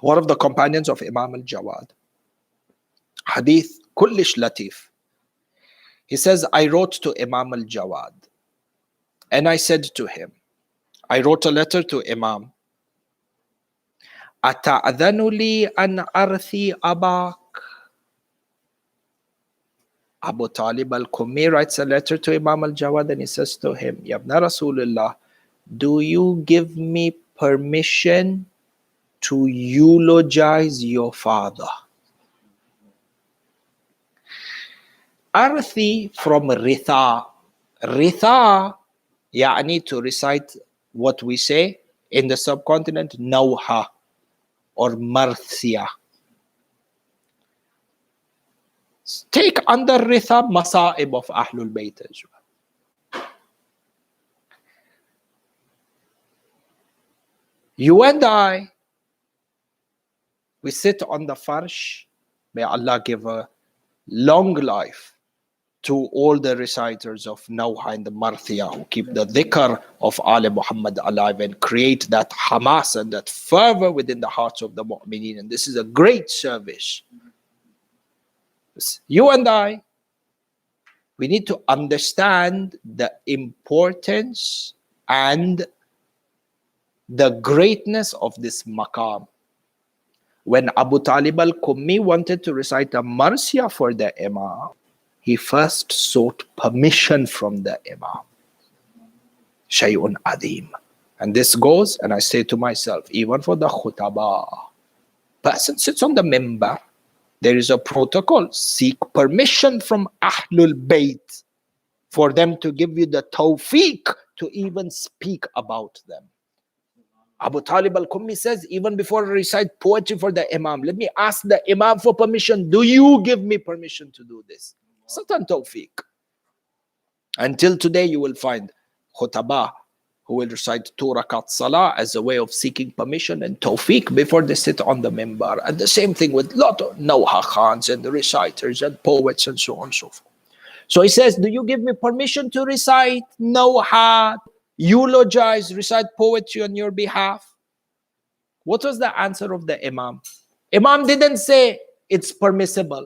Speaker 1: one of the companions of Imam al-Jawad. Hadith kullish latif. He says, I wrote to Imam al-Jawad and I said to him, I wrote a letter to Imam, Ata'adhanu li an arthi abak. Abu Talib al-Qummi writes a letter to Imam al-Jawad and he says to him, Yabna Rasulullah, do you give me permission to eulogize your father? Arthi from Ritha. Ritha, yani to recite what we say in the subcontinent, Nawha or Marthia. Take under Ritha Masa'ib of Ahlul Bayt as well. You and I, we sit on the farsh. May Allah give a long life to all the reciters of Nawha and the Marthia who keep the dhikr of Ali Muhammad alive and create that hamas and that fervor within the hearts of the mu'mineen. And this is a great service. You and I, we need to understand the importance and the greatness of this maqam. When Abu Talib al-Qummi wanted to recite a Marsiya for the Imam, he first sought permission from the Imam. Shay'un adim. And this goes, and I say to myself, even for the khutaba, person sits on the mimbar, there is a protocol. Seek permission from Ahlul Bayt for them to give you the tawfiq to even speak about them. Abu Talib al-Qummi says, even before I recite poetry for the Imam, let me ask the Imam for permission. Do you give me permission to do this? Satan tawfiq. Until today, you will find khutbah who will recite 2 rakat salah as a way of seeking permission and tawfiq before they sit on the mimbar. And the same thing with lot of nawha khans and the reciters and poets and so on and so forth. So he says, do you give me permission to recite nawha, eulogize, recite poetry on your behalf? What was the answer of the Imam? Imam didn't say it's permissible.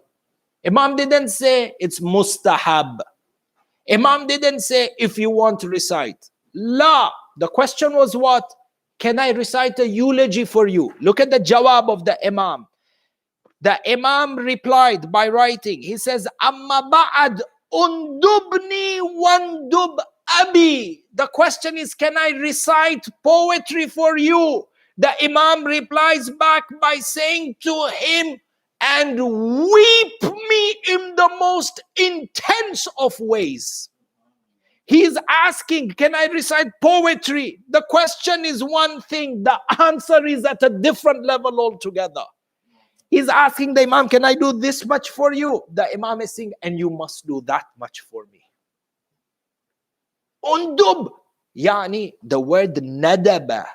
Speaker 1: Imam didn't say it's mustahab. Imam didn't say if you want to recite. La. The question was what? Can I recite a eulogy for you? Look at the jawab of the Imam. The Imam replied by writing. He says, Amma ba'ad undubni wandub abi. The question is, can I recite poetry for you? The Imam replies back by saying to him, and weep me in the most intense of ways. He's asking, can I recite poetry? The question is one thing. The answer is at a different level altogether. He's asking the Imam, can I do this much for you? The Imam is saying, and you must do that much for me. Undub, yani the word nadaba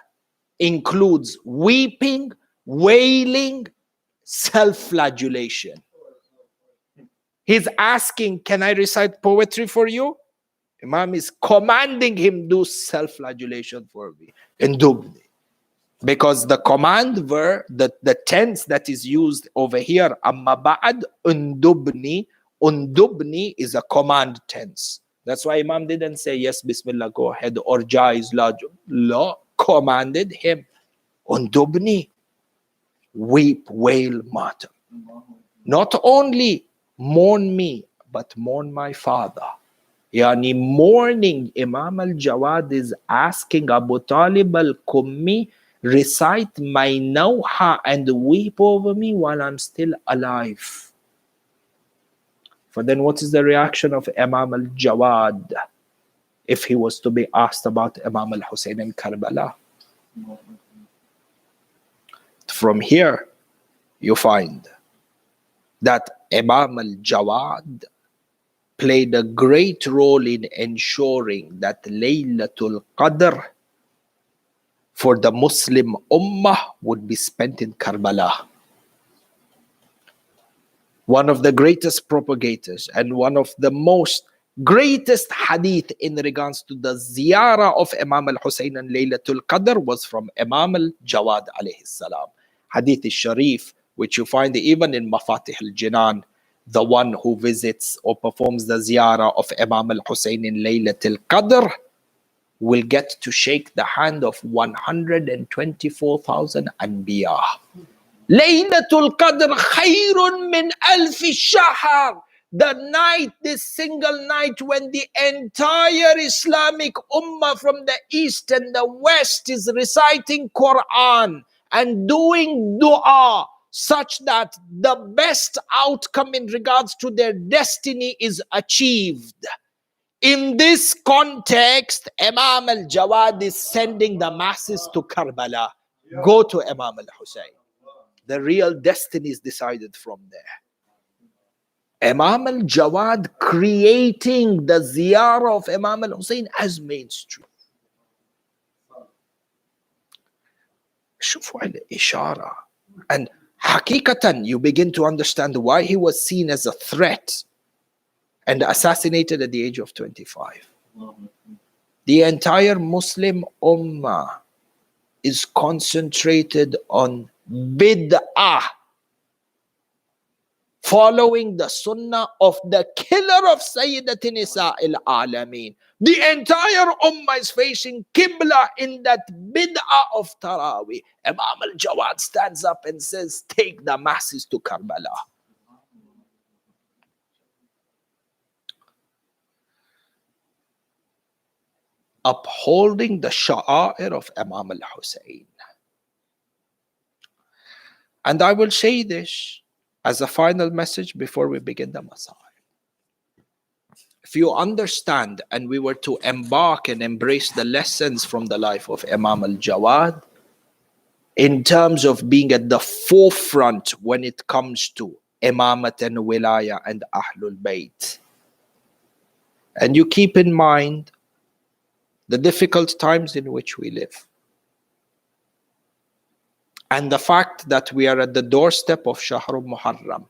Speaker 1: includes weeping, wailing, self-flagellation. He's asking, can I recite poetry for you? Imam is commanding him do self-flagellation for me. Indubni. Because the command verb, the tense that is used over here, amma ba'ad undubni, undubni is a command tense. That's why Imam didn't say, yes, bismillah, go ahead, or jaiz, la, commanded him. Undubni, weep, wail, matter. Not only mourn me, but mourn my father. Yani mourning, Imam al-Jawad is asking Abu Talib al-Qummi, recite my nawha and weep over me while I'm still alive. For then what is the reaction of Imam al-Jawad if he was to be asked about Imam al-Hussein in Karbala? From here, you find that Imam al-Jawad played a great role in ensuring that Laylatul Qadr for the Muslim Ummah would be spent in Karbala. One of the greatest propagators and one of the most greatest hadith in regards to the ziyarah of Imam al-Hussein and Laylatul Qadr was from Imam al-Jawad alayhi salam. Hadith al-Sharif, which you find even in Mafatih al-Jinan, the one who visits or performs the ziyarah of Imam al-Hussein in Laylatul Qadr will get to shake the hand of 124,000 anbiya. Laylatul Qadr khayrun min alfi shahr. The night, this single night when the entire Islamic Ummah from the east and the west is reciting Quran and doing dua, such that the best outcome in regards to their destiny is achieved. In this context, Imam al-Jawad is sending the masses to Karbala. Go to Imam al-Hussein. The real destiny is decided from there. Imam al-Jawad creating the ziyarah of Imam al-Hussein as mainstream. شوفوا الإشارة. And hakikatan, you begin to understand why he was seen as a threat and assassinated at the age of 25. The entire Muslim Ummah is concentrated on bid'ah, following the sunnah of the killer of Sayyidat Nisa al-Alameen. The entire Ummah is facing Qibla in that bid'ah of Taraweeh. Imam al-Jawad stands up and says, take the masses to Karbala. Upholding the sha'air of Imam al-Hussein. And I will say this as a final message before we begin the Masail. If you understand and we were to embark and embrace the lessons from the life of Imam al-Jawad, in terms of being at the forefront when it comes to Imamat and Wilaya and Ahlul Bayt. And you keep in mind the difficult times in which we live. And the fact that we are at the doorstep of Shahrul Muharram.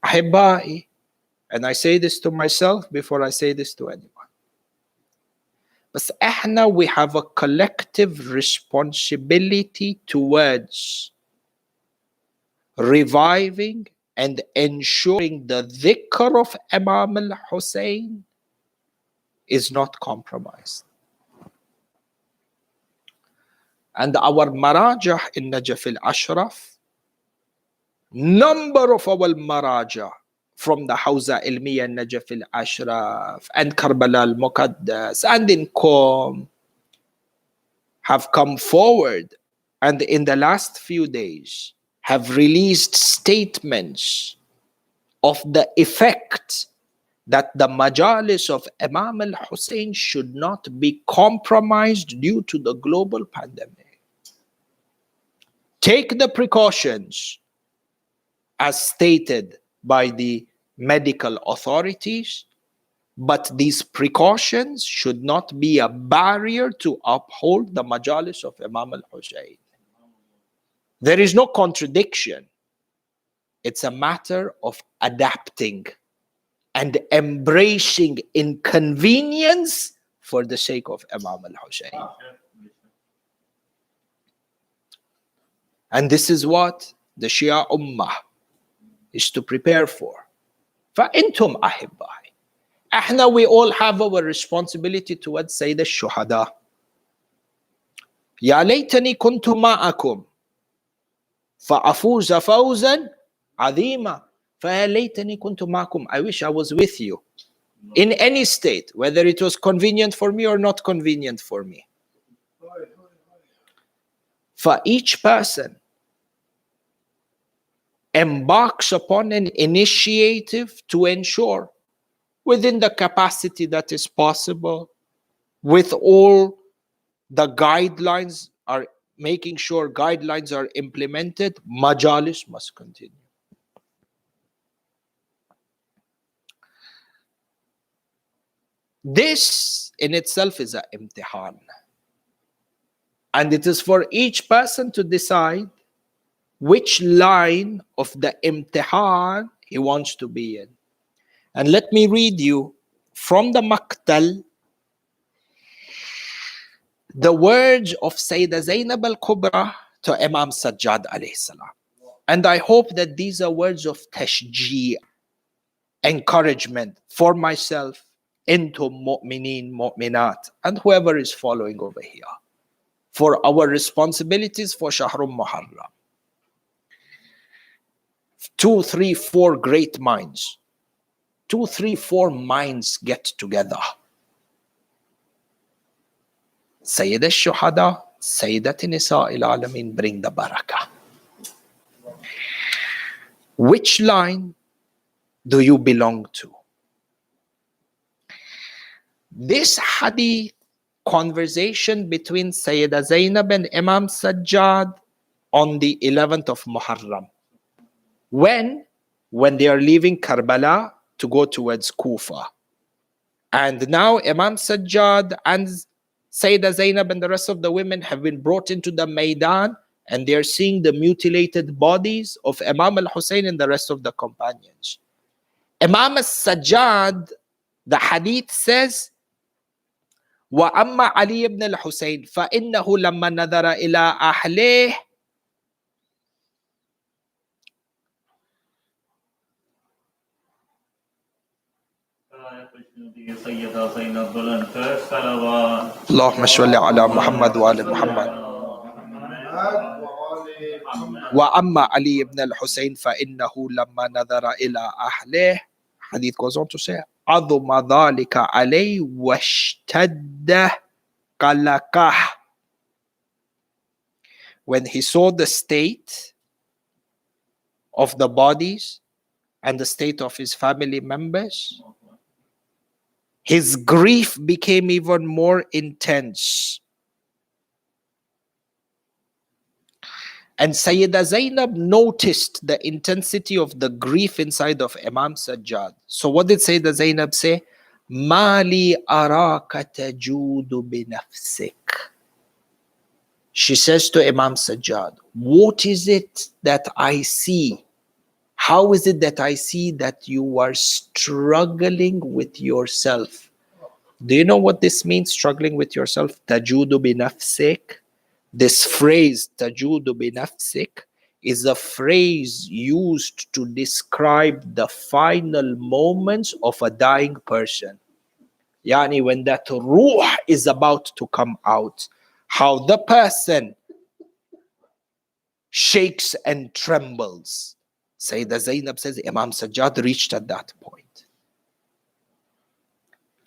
Speaker 1: Ahibba'i, and I say this to myself before I say this to anyone. But we have a collective responsibility towards reviving and ensuring the dhikr of Imam al-Hussein is not compromised. And our marajah in Najaf al-Ashraf, number of our marajah from the Hawza Ilmiya Najaf al-Ashraf and Karbala al-Muqaddas and in Qom have come forward and in the last few days have released statements of the effect that the majalis of Imam al-Hussein should not be compromised due to the global pandemic. Take the precautions as stated by the medical authorities, but these precautions should not be a barrier to uphold the majalis of Imam al-Hussein. There is no contradiction. It's a matter of adapting and embracing inconvenience for the sake of Imam al-Hussein. And this is what the Shia Ummah is to prepare for. فَإِنْتُمْ أَحِبَّائِ. We all have our responsibility towards Sayyid al-Shuhada. يَا لَيْتَنِي كُنْتُ مَعَكُمْ فَأَفُوزَ فَوْزًا عَظِيمًا. فَيَا لَيْتَنِي كُنْتُ مَعَكُمْ. I wish I was with you in any state, whether it was convenient for me or not convenient for me. For each person embarks upon an initiative to ensure, within the capacity that is possible, with all the guidelines, are making sure guidelines are implemented, majalis must continue. This in itself is an imtihan. And it is for each person to decide which line of the imtihan he wants to be in. And let me read you from the Maqtal the words of Sayyidah Zainab al-Kubra to Imam Sajjad alayhi salam. And I hope that these are words of tashji', encouragement for myself, into mu'mineen, mu'minat, and whoever is following over here, for our responsibilities for Shahrul Muharram. 2, 3, 4 great minds. 2, 3, 4 minds get together. Sayyid al-Shuhada, Sayyidat Nisa al-Alamin, bring the barakah. Which line do you belong to? This hadith conversation between Sayyidah Zainab and Imam Sajjad on the 11th of Muharram. When they are leaving Karbala to go towards Kufa. And now Imam Sajjad and Sayyidah Zainab and the rest of the women have been brought into the Maidan, and they are seeing the mutilated bodies of Imam al-Hussein and the rest of the companions. Imam al-Sajjad, the hadith says, وَأَمَّا عَلِيُّ بْنَ الْحُسَيْنِ فَإِنَّهُ لَمَّا نَظَرَ إِلَىٰ أَهْلِهِ اللهم صل على محمد وآل محمد. وأما علي بن الحسين فإنه لما نظر إلى أهله, hadith goes on to say, عظم ذلك عليه واشتد قلقه. When he saw the state of the bodies and the state of his family members, his grief became even more intense. And Sayyida Zainab noticed the intensity of the grief inside of Imam Sajjad. So what did Sayyida Zainab say? Mali araka tajudu binafsik. She says to Imam Sajjad, what is it that I see? How is it that I see that you are struggling with yourself? Do you know what this means, struggling with yourself? Tajudu binafsik. This phrase, tajudu binafsik, is a phrase used to describe the final moments of a dying person. Yani when that ruh is about to come out, how the person shakes and trembles. Sayyida Zainab says Imam Sajjad reached at that point.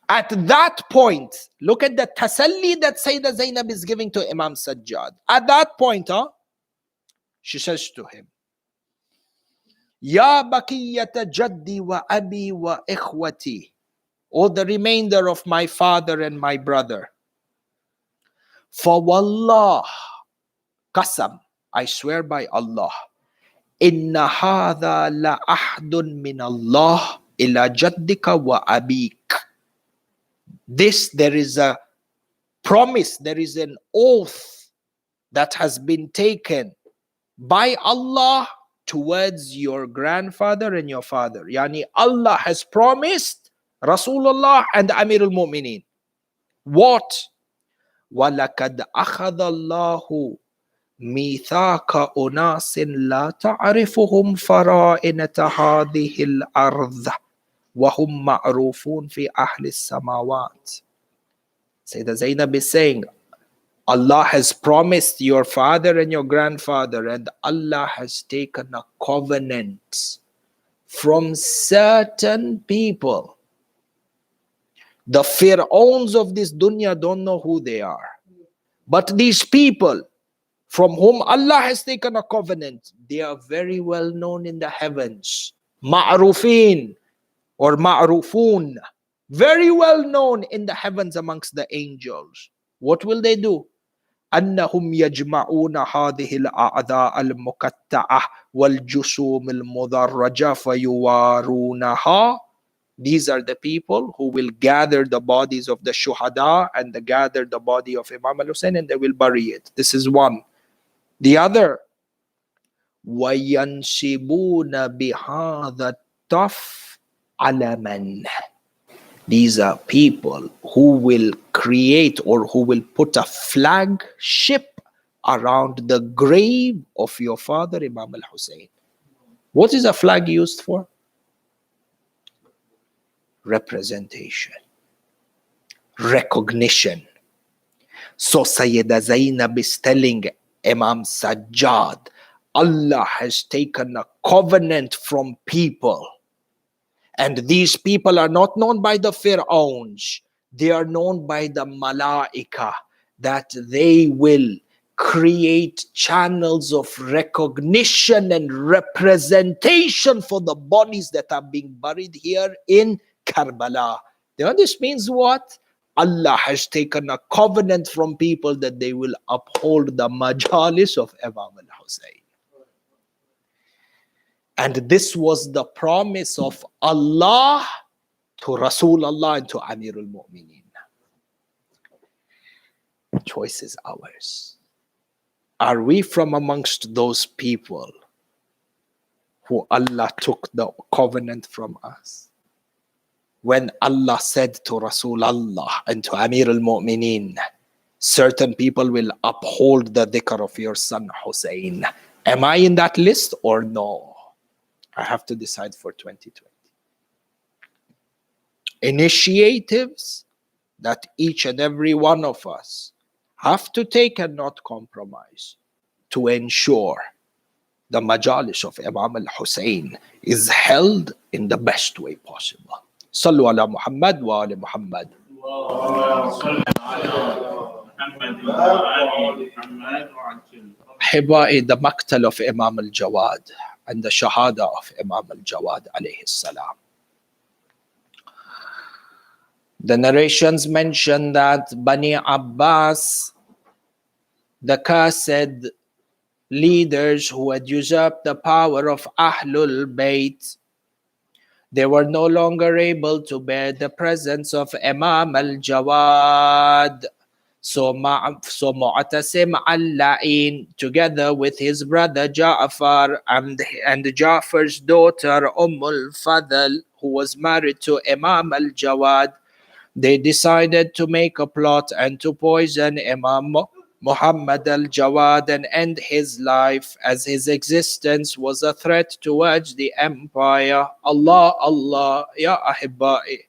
Speaker 1: At that point, look at the tasalli that Sayyida Zainab is giving to Imam Sajjad. At that point, she says to him, Ya bakiyata jaddi wa abi wa ikhwati, or the remainder of my father and my brother. For wallah, qasam, I swear by Allah, inna hadha la ahdun min Allah ila jaddika wa abik. This, there is a promise, there is an oath that has been taken by Allah towards your grandfather and your father. Yani Allah has promised Rasulullah and Amir al-Mu'mineen. What? وَلَقَدْ أَخَذَ اللَّهُ مِيثَاقَ أُنَاسٍ لَا تَعْرِفُهُمْ فَرَائِنَةَ هَذِهِ الْأَرْضِ وَهُمْ مَعْرُوفُونَ فِي أَهْلِ السَّمَاوَاتِ. Sayyida Zainab is saying, Allah has promised your father and your grandfather, and Allah has taken a covenant from certain people. The Fir'auns of this dunya don't know who they are. But these people from whom Allah has taken a covenant, they are very well known in the heavens. Ma'rufin or ma'rufun. Very well known in the heavens amongst the angels. What will they do? أنهم يجمعون هذه الأعداء المقطعة والجسوم المدرجة فيوارونها. These are the people who will gather the bodies of the Shahadah and they gather the body of Imam al-Hussein and they will bury it. This is one. The other, وَيَنْسِبُونَ بِهَذَا الطَّفْ عَلَمًا. These are people who will create or who will put a flagship around the grave of your father Imam al-Hussein. What is a flag used for? Representation, recognition. So Sayyida Zainab is telling Imam Sajjad, Allah has taken a covenant from people. And these people are not known by the Fir'auns. They are known by the Malaika, that they will create channels of recognition and representation for the bodies that are being buried here in Karbala. Now this means what? Allah has taken a covenant from people that they will uphold the majalis of Imam al-Hussein. And this was the promise of Allah to Rasulullah and to Amir al-Mu'mineen. Choice is ours. Are we from amongst those people who Allah took the covenant from us? When Allah said to Rasulullah and to Amir al-Mu'mineen, certain people will uphold the dhikr of your son Hussein. Am I in that list or no? I have to decide for 2020. Initiatives that each and every one of us have to take and not compromise to ensure the majalis of Imam al-Hussein is held in the best way possible. Sallu ala Muhammad wa ala Muhammad. Hibai, the maqtal of Imam al-Jawad and the Shahadah of Imam al-Jawad alayhi salam. The narrations mention that Bani Abbas, the Qassid, leaders who had usurped the power of Ahlul Bayt. They were no longer able to bear the presence of Imam al-Jawad. So Mu'tasim al-La'in, together with his brother Ja'far and Ja'far's daughter al-Fadl, who was married to Imam al-Jawad, they decided to make a plot and to poison Imam Muhammad al-Jawad and end his life, as his existence was a threat towards the empire. Allah, Allah, Ya Ahibba'i.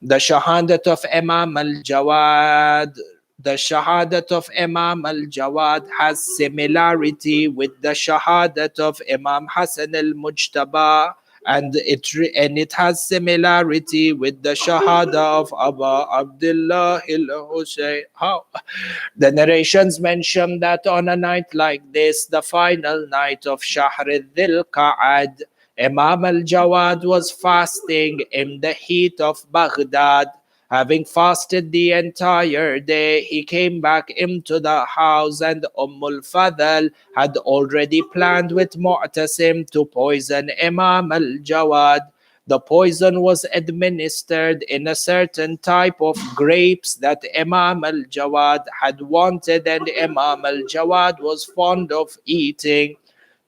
Speaker 1: The Shahadat of Imam al-Jawad, the Shahadat of Imam al-Jawad has similarity with the Shahadat of Imam Hassan al-Mujtaba, and it has similarity with the Shahada of Abu Abdullah al-Husayn. How? The narrations mention that on a night like this, the final night of Shahr al-Dhil Qa'ad, Imam al-Jawad was fasting in the heat of Baghdad. Having fasted the entire day, he came back into the house, and al-Fadl had already planned with Mu'tasim to poison Imam al-Jawad. The poison was administered in a certain type of grapes that Imam al-Jawad had wanted and Imam al-Jawad was fond of eating.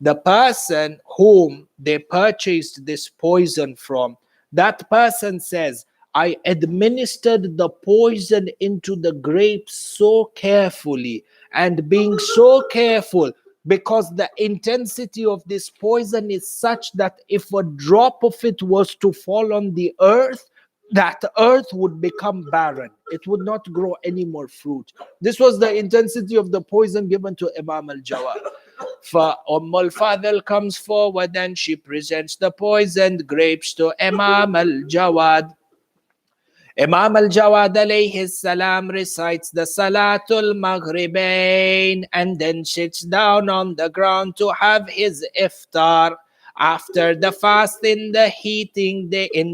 Speaker 1: The person whom they purchased this poison from, that person says, I administered the poison into the grapes so carefully and being so careful, because the intensity of this poison is such that if a drop of it was to fall on the earth, that earth would become barren. It would not grow any more fruit. This was the intensity of the poison given to Imam al-Jawad. For al-Fadl comes forward and she presents the poisoned grapes to Imam al-Jawad. Imam al-Jawad alayhi salam recites the Salatul Maghribain and then sits down on the ground to have his iftar. After the fast in the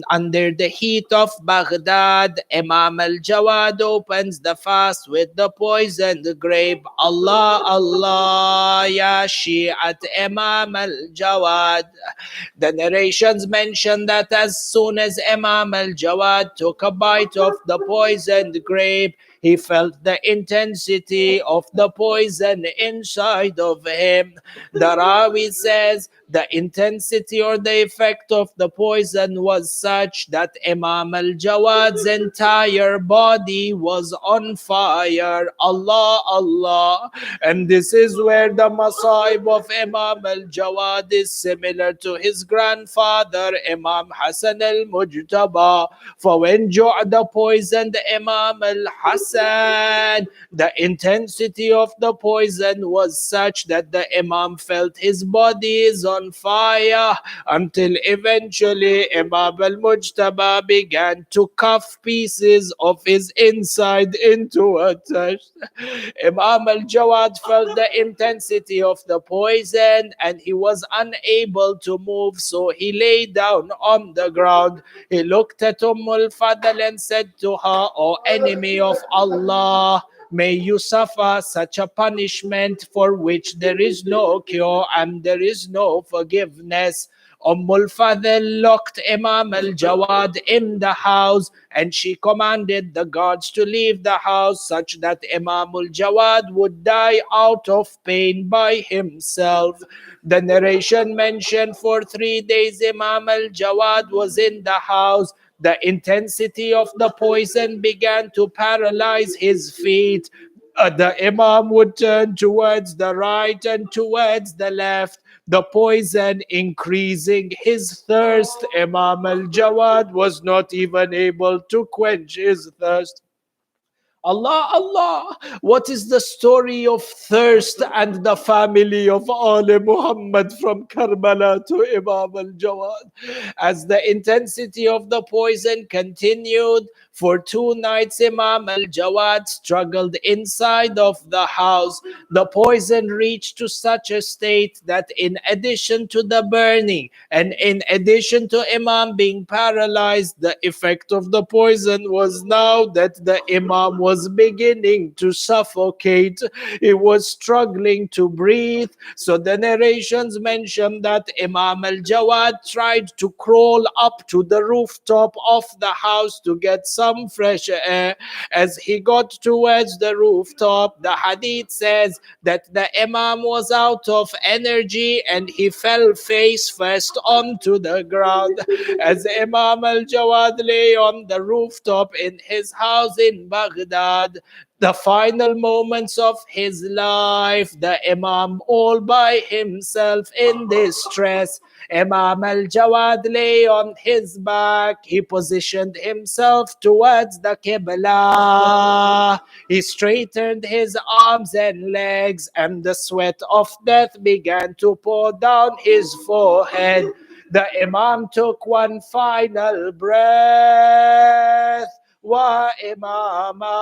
Speaker 1: under the heat of Baghdad, Imam al-Jawad opens the fast with the poisoned grape. Allah, Allah, Ya Shi'at Imam al-Jawad. The narrations mention that as soon as Imam al-Jawad took a bite of the poisoned grape, he felt the intensity of the poison inside of him. The Rawi says the intensity or the effect of the poison was such that Imam al-Jawad's entire body was on fire. Allah, Allah. And this is where the Masaib of Imam al-Jawad is similar to his grandfather, Imam Hassan al-Mujtaba. For when Jawad poisoned Imam al-Hassan, the intensity of the poison was such that the Imam felt his body is on fire, until eventually Imam al-Mujtaba began to cuff pieces of his inside into a tush. Imam al-Jawad felt the intensity of the poison and he was unable to move, so he lay down on the ground. He looked at al-Fadl and said to her, O enemy of Allah, may you suffer such a punishment for which there is no cure and there is no forgiveness. al-Fadl locked Imam al-Jawad in the house and she commanded the guards to leave the house such that Imam al-Jawad would die out of pain by himself. The narration mentioned for 3 days Imam al-Jawad was in the house. The intensity of the poison began to paralyze his feet. The Imam would turn towards the right and towards the left, the poison increasing his thirst. Imam al-Jawad was not even able to quench his thirst. Allah, Allah, what is the story of thirst and the family of Ali Muhammad from Karbala to Imam al-Jawad? As the intensity of the poison continued, For 2 nights, Imam al-Jawad struggled inside of the house. The poison reached to such a state that in addition to the burning and in addition to Imam being paralyzed, the effect of the poison was now that the Imam was beginning to suffocate. He was struggling to breathe. So the narrations mention that Imam al-Jawad tried to crawl up to the rooftop of the house to get some fresh air. As he got towards the rooftop, the hadith says that the Imam was out of energy and he fell face first onto the ground. As Imam al-Jawad lay on the rooftop in his house in Baghdad, the final moments of his life, the Imam all by himself in distress. Imam al-Jawad lay on his back. He positioned himself towards the Qibla. He straightened his arms and legs, and the sweat of death began to pour down his forehead. The Imam took one final breath. Wa Imama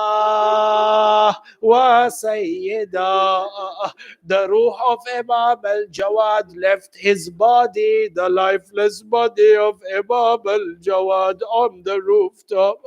Speaker 1: wa Sayyida. The ruh of Imam al-Jawad left his body, the lifeless body of Imam al-Jawad on the rooftop.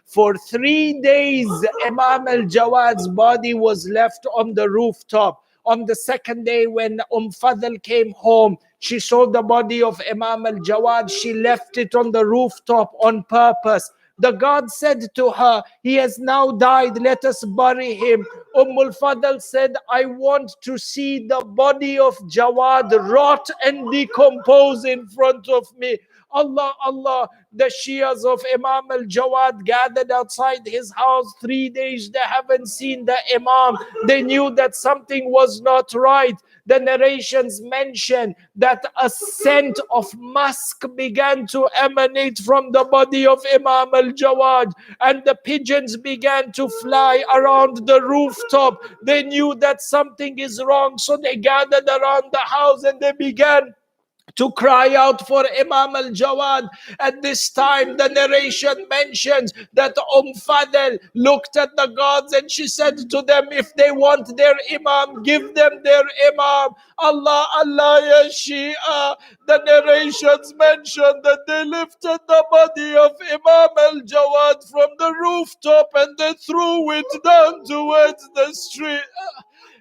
Speaker 1: For 3 days, Imam al-Jawad's body was left on the rooftop. On the second day, when Fadl came home, she saw the body of Imam al-Jawad. She left it on the rooftop on purpose. The God said to her, he has now died, let us bury him. Fadl said, I want to see the body of Jawad rot and decompose in front of me. Allah, Allah, the Shias of Imam al-Jawad gathered outside his house 3 days. They haven't seen the Imam. They knew that something was not right. The narrations mention that a scent of musk began to emanate from the body of Imam al-Jawad, and the pigeons began to fly around the rooftop. They knew that something is wrong, so they gathered around the house and they began to cry out for Imam al-Jawad. At this time, the narration mentions that Fadl looked at the gods and she said to them, if they want their Imam, give them their Imam. Allah, Allah, ya Shia. The narrations mention that they lifted the body of Imam al-Jawad from the rooftop and they threw it down towards the street.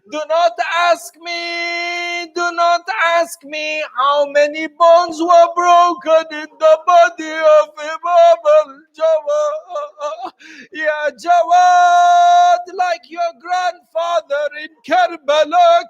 Speaker 1: Do not ask me how many bones were broken in the body of Imam al-Jawad. Ya Jawad, like your grandfather in Karbala,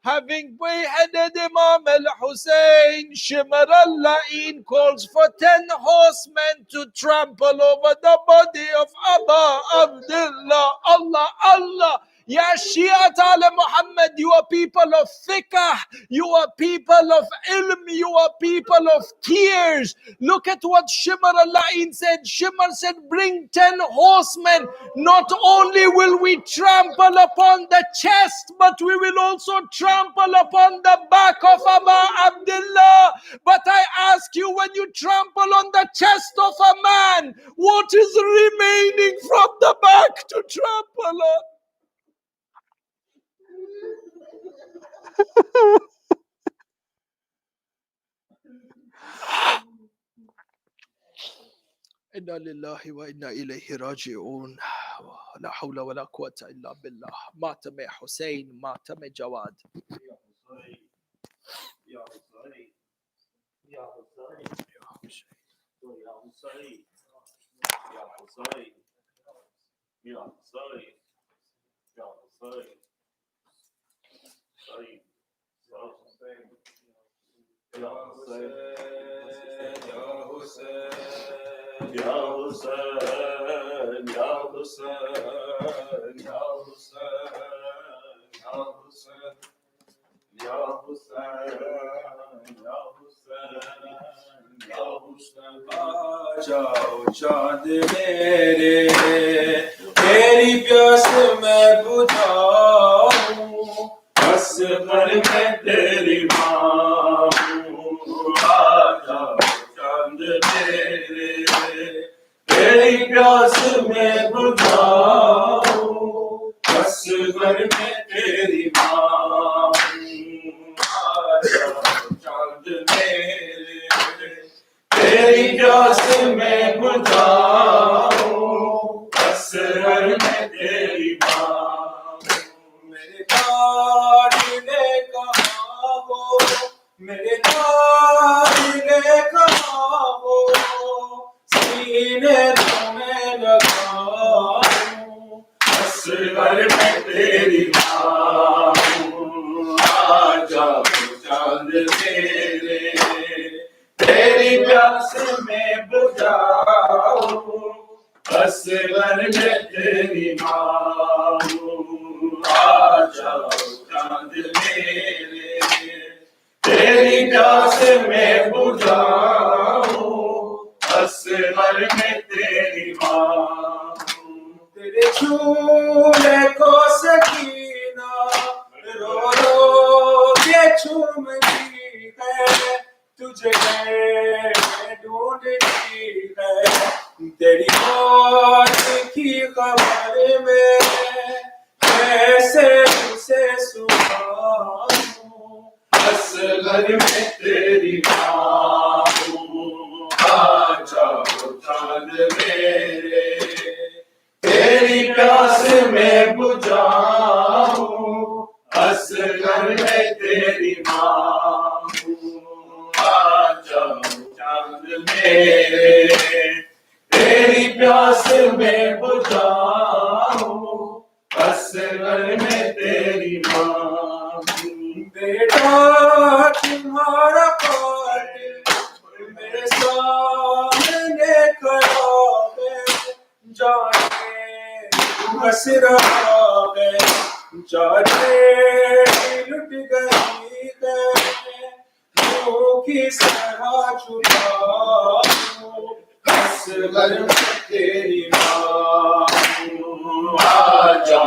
Speaker 1: having beheaded Imam al-Hussein, Shimar al-La'in calls for 10 horsemen to trample over the body of Abu Abdullah. Allah, Allah. Ya Shi'at ala Muhammad, you are people of fiqh, you are people of ilm, you are people of tears. Look at what Shimar al-La'in said. Shimar said, bring 10 horsemen. Not only will we trample upon the chest, but we will also trample upon the back of Abu Abdullah. But I ask you, when you trample on the chest of a man, what is remaining from the back to trample on? Inna lillahi wa inna ilayhi raji'un. La hawla wa la quwwata illa billah. Matame Hussein, matame Jawad. Ya Hussein. Ya Hussein. Ya Hussein. Ya Hussein. Ya Hussein. Ya Hussein. Ya Hussein. Ya Hussein, Ya Hussein, Ya Hussein, Ya Hussein, Ya Hussein, Ya Hussein, Ya Hussein. Bajaओ चांद मेरे, तेरी प्यास मैं बुझाऊं, बस पर मैं तेरी माँ हूँ. बाजाओ चांद मेरे,
Speaker 2: اصغر میں تیری ماں چاند میرے تیری پیاس میں بجھاؤں اصغر میں تیری ماں میرے داخلے کہاں ہو میرے داخلے کہاں ہو سینے تمہیں لگاؤں اصغر میں تیری ماں آجا چاند میرے تیری پیاس میں بجھاؤں اصغر میں تیری ماں آجا چاند میرے تیری پیاس میں بجھاؤں اصغر میں تیری ماں تیرے جھولے کو سکینہ رو رو کے چومتی ہے تجھے ڈھونڈتی ہے تیری موت کی خبر میں کیسے اسے سناؤں اصغر میں تیری ماں آجا چاند میرے تیری پیاس میں بجھاؤں اصغر میں تیری ماں آجا چاند میرے تیری پیاس میں بجھاؤں اصغر میں تیری ماں بیٹا تمہارا قاتل میرے سامنے کھڑا ہے جانے ہنس رہا ہے جانے لٹ گئی ہے کیوں کس طرح چھپاؤں اصغر میں تیری ماں آجا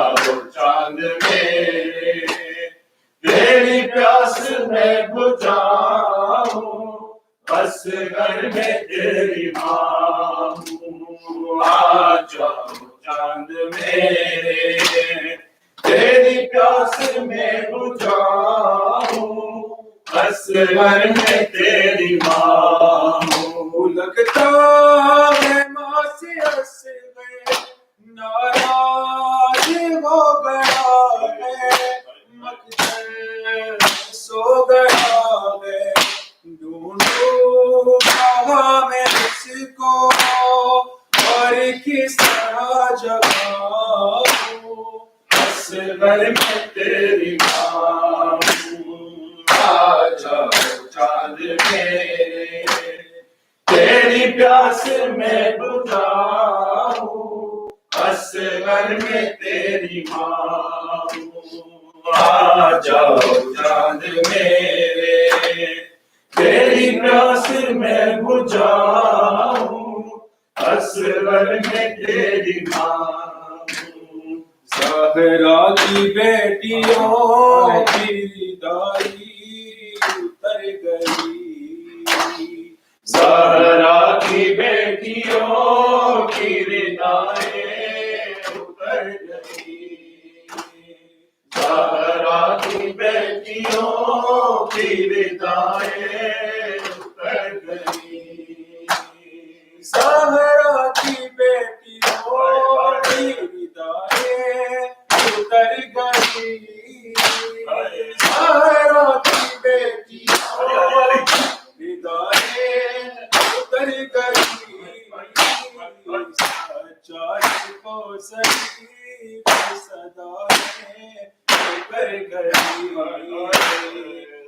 Speaker 2: چاند میرے تیری پیاس میں بجھاؤں اصغر میں تیری ماں آجا چاند میرے تیری پیاس میں بجھاؤں اصغر میں تیری ماں لگتا ہے ماں سے اصغر ناراض ہو گیا ہے مقدر سو گیا ہے ڈھونڈوں کہاں میں اس کو اور کس طرح جگاؤں اصغر میں تیری ماں آجا چاند میرے تیری پیاس میں بجھاؤں اصغر میں تیری ماں آجا چاند میرے تیری پیاس میں بجھاؤں اصغر میں تیری ماں زہرا کی بیٹیوں کی دائی اتر گئی زہرا کی بیٹیوں کی ردائیں اتر گئی زہرا کی بیٹیوں کی ردائیں اتر گئی زہرا کی بیٹیوں کی ردائیں اتر گئی زہرا کی بیٹیوں ردائیں اتر گئی سچائی کو صحیح صدایں اتر گئی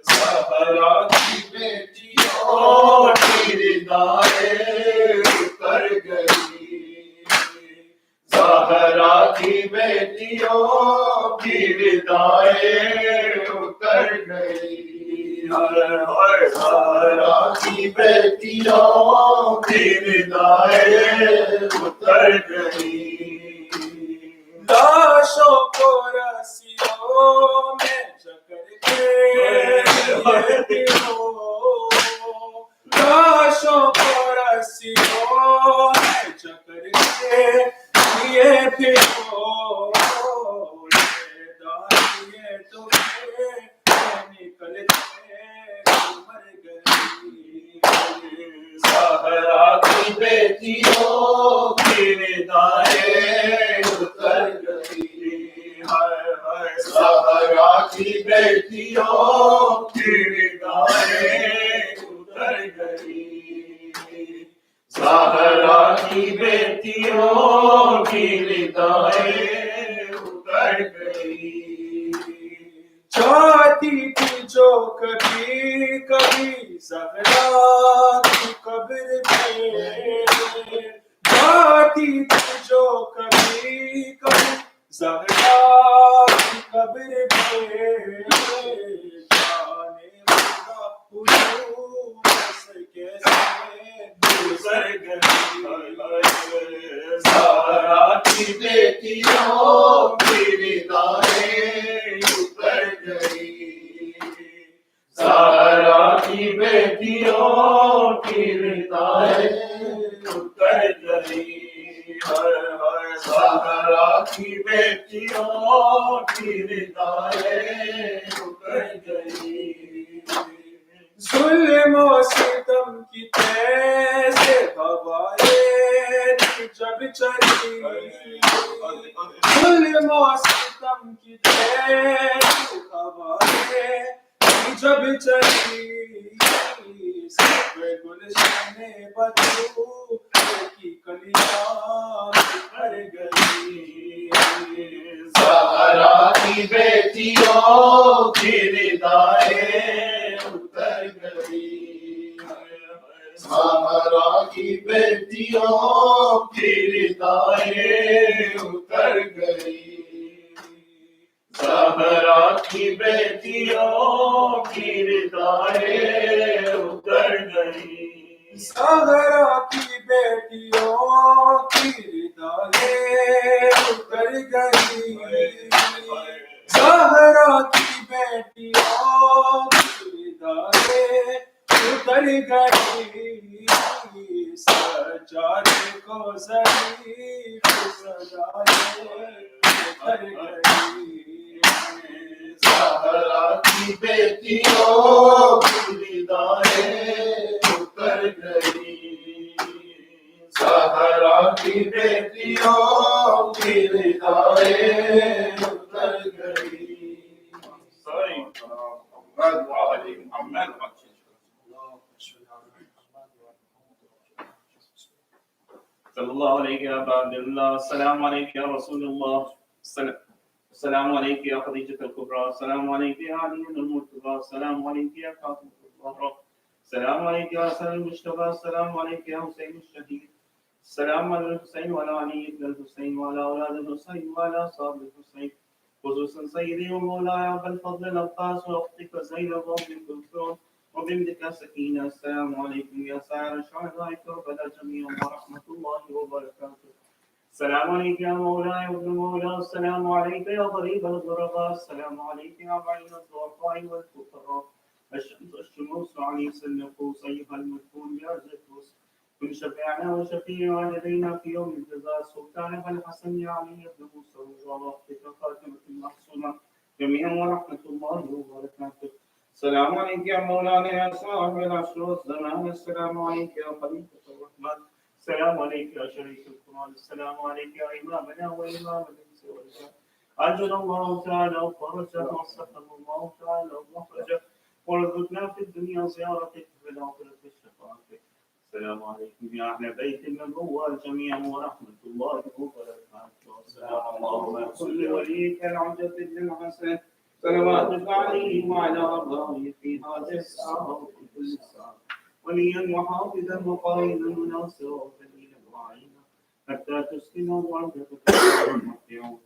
Speaker 2: زہرا کی بیٹیوں کی ردائیں اتر گئی زہرا کی بیٹیوں کی ردائیں اتر گئی زہرا کی بیٹیوں کی ردائیں اتر گئی لاشوں کو رسیوں میں جکڑ کے لاشوں کو رسیوں میں جکڑ کے یہ پھرو بیٹیوں کی ندائیں اتر گئی زہرا کی بیٹیوں کی ندائیں اتر گئی زہرا کی بیٹیوں کی ندائیں اتر گئی چاہتی تھی جو کبھی کبھی زہرا کی قبر میں جاتی تھی جو کبھی کبھی زہرا کی قبر میں جانے خدا حضور سے کیسے گزر گئی زہرا کی بیٹیوں کی ندائیں اتر گئی زہرا کی بیٹیوں کی ندائیں اتر گئی زہرا کی بیٹیوں کی ندائیں اتر گئی ظلم و ستم کی تیز ہوائیں جب چلی ظلم و ستم کی تیز ہوائیں جب چلی سب گلشن بدبو کی کلیاں بھر گئی زہرا کی بیٹیوں کی ندائیں اتر گئی زہرا کی بیٹیوں کی ندائیں اتر گئی زہرا کی بیٹیوں کی ندائیں اتر گئی زہرا کی بیٹیوں کی ندائیں اتر گئی زہرا کی بیٹیوں کی ندائیں اتر گئی سجادے کو ظریف سجائے اتر گئی زہرا کی بیٹیوں کی ندائیں اتر گئی زہرا کی بیٹیوں کی ندائیں اتر گئی
Speaker 3: صلی اللہ علیہ وآلہ اللہ السلام علیکم یا رسول اللہ السلام علیکم یا خدیجۃ الکبریٰ السلام علیکم یا علی المرتضیٰ السلام علیکم یا فاطمہ الزہرا السلام علیکم یا حسن المجتبیٰ السلام علیکم یا حسین الشہید السلام علی الحسین وعلی علی ابن الحسین وعلی اولاد الحسین وعلی اصحاب الحسین خصوصا سیدی و مولاي ابا الفضل العباس واختك زینب وام کلثوم وبنتك سكينة السلام عليكم يا سائر الشهداء كربلاء جميعا ورحمة الله وبركاته السلام عليك يا مولاي وابن مولاي السلام عليك يا ضريب الغرباء السلام عليك يا معين الضعفاء والفقراء الشموس عريس النفوس أيها المدفون يا زكوس كن شفيعنا وشفيع والدينا في يوم الجزاء سلطان الحسن يا علي بن موسى وأختك فاطمة المحصونة جميعا ورحمة الله وبركاته السلام عليك يا مولانا يا صاحب العصر والزمان السلام عليك يا خليفة الرحمن السلام عليك يا شريك القرآن السلام عليك يا إمامنا وإمام الإنس والجن أجل الله تعالى وفرجه وسخر الله تعالى ومخرجه وارزقنا في الدنيا زيارتك في الآخرة شفاعتك السلام عليكم يا أهل بيت النبوة جميعا ورحمة الله وبركاته السلام اللهم كل وليك العجب بن الحسن صلواتك عليه وعلى آبائه في هذه الساعة وفي كل ساعة وليا وحافظا وقائدا وناصرا ودليلا وعينا حتى تسكنه وعندك تسكن فيها